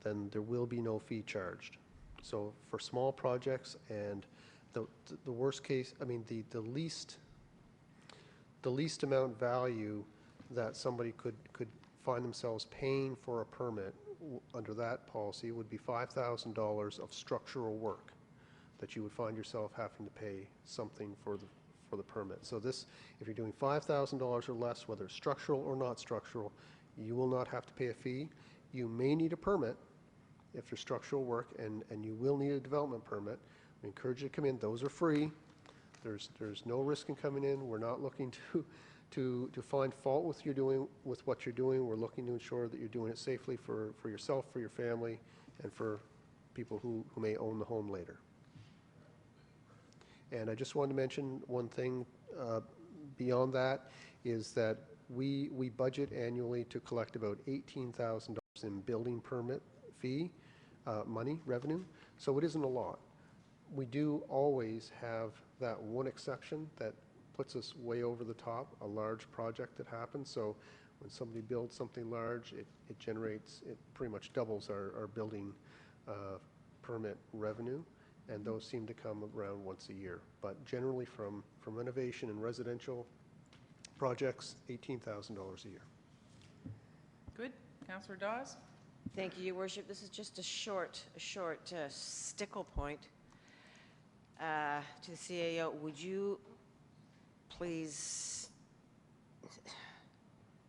then there will be no fee charged. So for small projects and the worst case, I mean, the least amount value that somebody could find themselves paying for a permit under that policy would be $5,000 of structural work that you would find yourself having to pay something for the permit. So this, if you're doing $5,000 or less, whether it's structural or not structural, you will not have to pay a fee. You may need a permit if you're structural work, and you will need a development permit. We encourage you to come in. Those are free. There's no risk in coming in. We're not looking to find fault with what you're doing. We're looking to ensure that you're doing it safely for yourself, for your family, and for people who may own the home later. And I just wanted to mention one thing beyond that is that we budget annually to collect about $18,000 in building permit fee money, revenue. So it isn't a lot. We do always have that one exception that puts us way over the top, a large project that happens. So when somebody builds something large, it pretty much doubles our building permit revenue, and those seem to come around once a year. But generally from renovation and residential projects, $18,000 a year. Good. Councillor Dawes? Thank you, Your Worship. This is just a short stickle point to the CAO. Would you please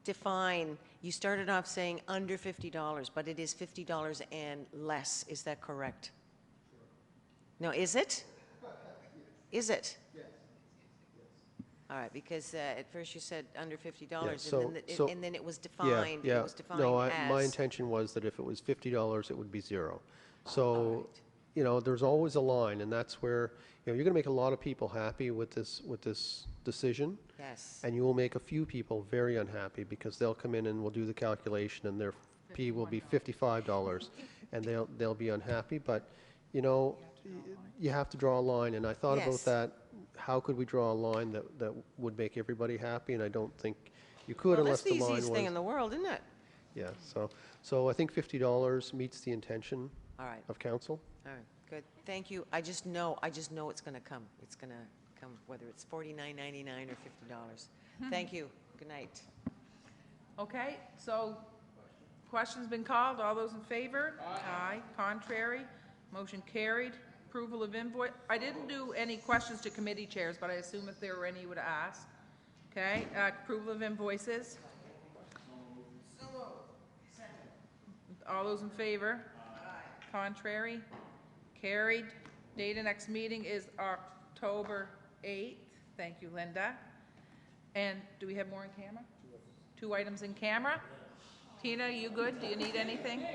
define, you started off saying under $50, but it is $50 and less. Is that correct? No, is it? Is it? Yes. All right, because at first you said under $50, Yeah, and then it was defined. Yeah. It was defined No, as. my intention was that if it was $50, it would be zero. So, All right. you know, there's always a line, and that's where, you know, you're going to make a lot of people happy with this decision. Yes. And you will make a few people very unhappy because they'll come in and we'll do the calculation and their fee will be $55 and they'll be unhappy. But, you know, you have to draw a line, and I thought about Yes. that. How could we draw a line that would make everybody happy? And I don't think you could Well, unless that's the the line easiest thing in was. the world, isn't it? Yeah, so I think $50 meets the intention All right. of council. All right. Good. Thank you. I just know it's going to come. It's going to come, whether it's $49.99 or $50. Thank you. Good night. Okay, so question's been called. All those in favor? Aye. Contrary? Motion carried. Approval of invoice. I didn't do any questions to committee chairs, but I assume if there were any, you would ask. Okay, approval of invoices. All those in favor? Contrary? Carried. Date of next meeting is October 8th. Thank you, Linda. And do we have more in camera? 2 items in camera. Tina, you good? Do you need anything?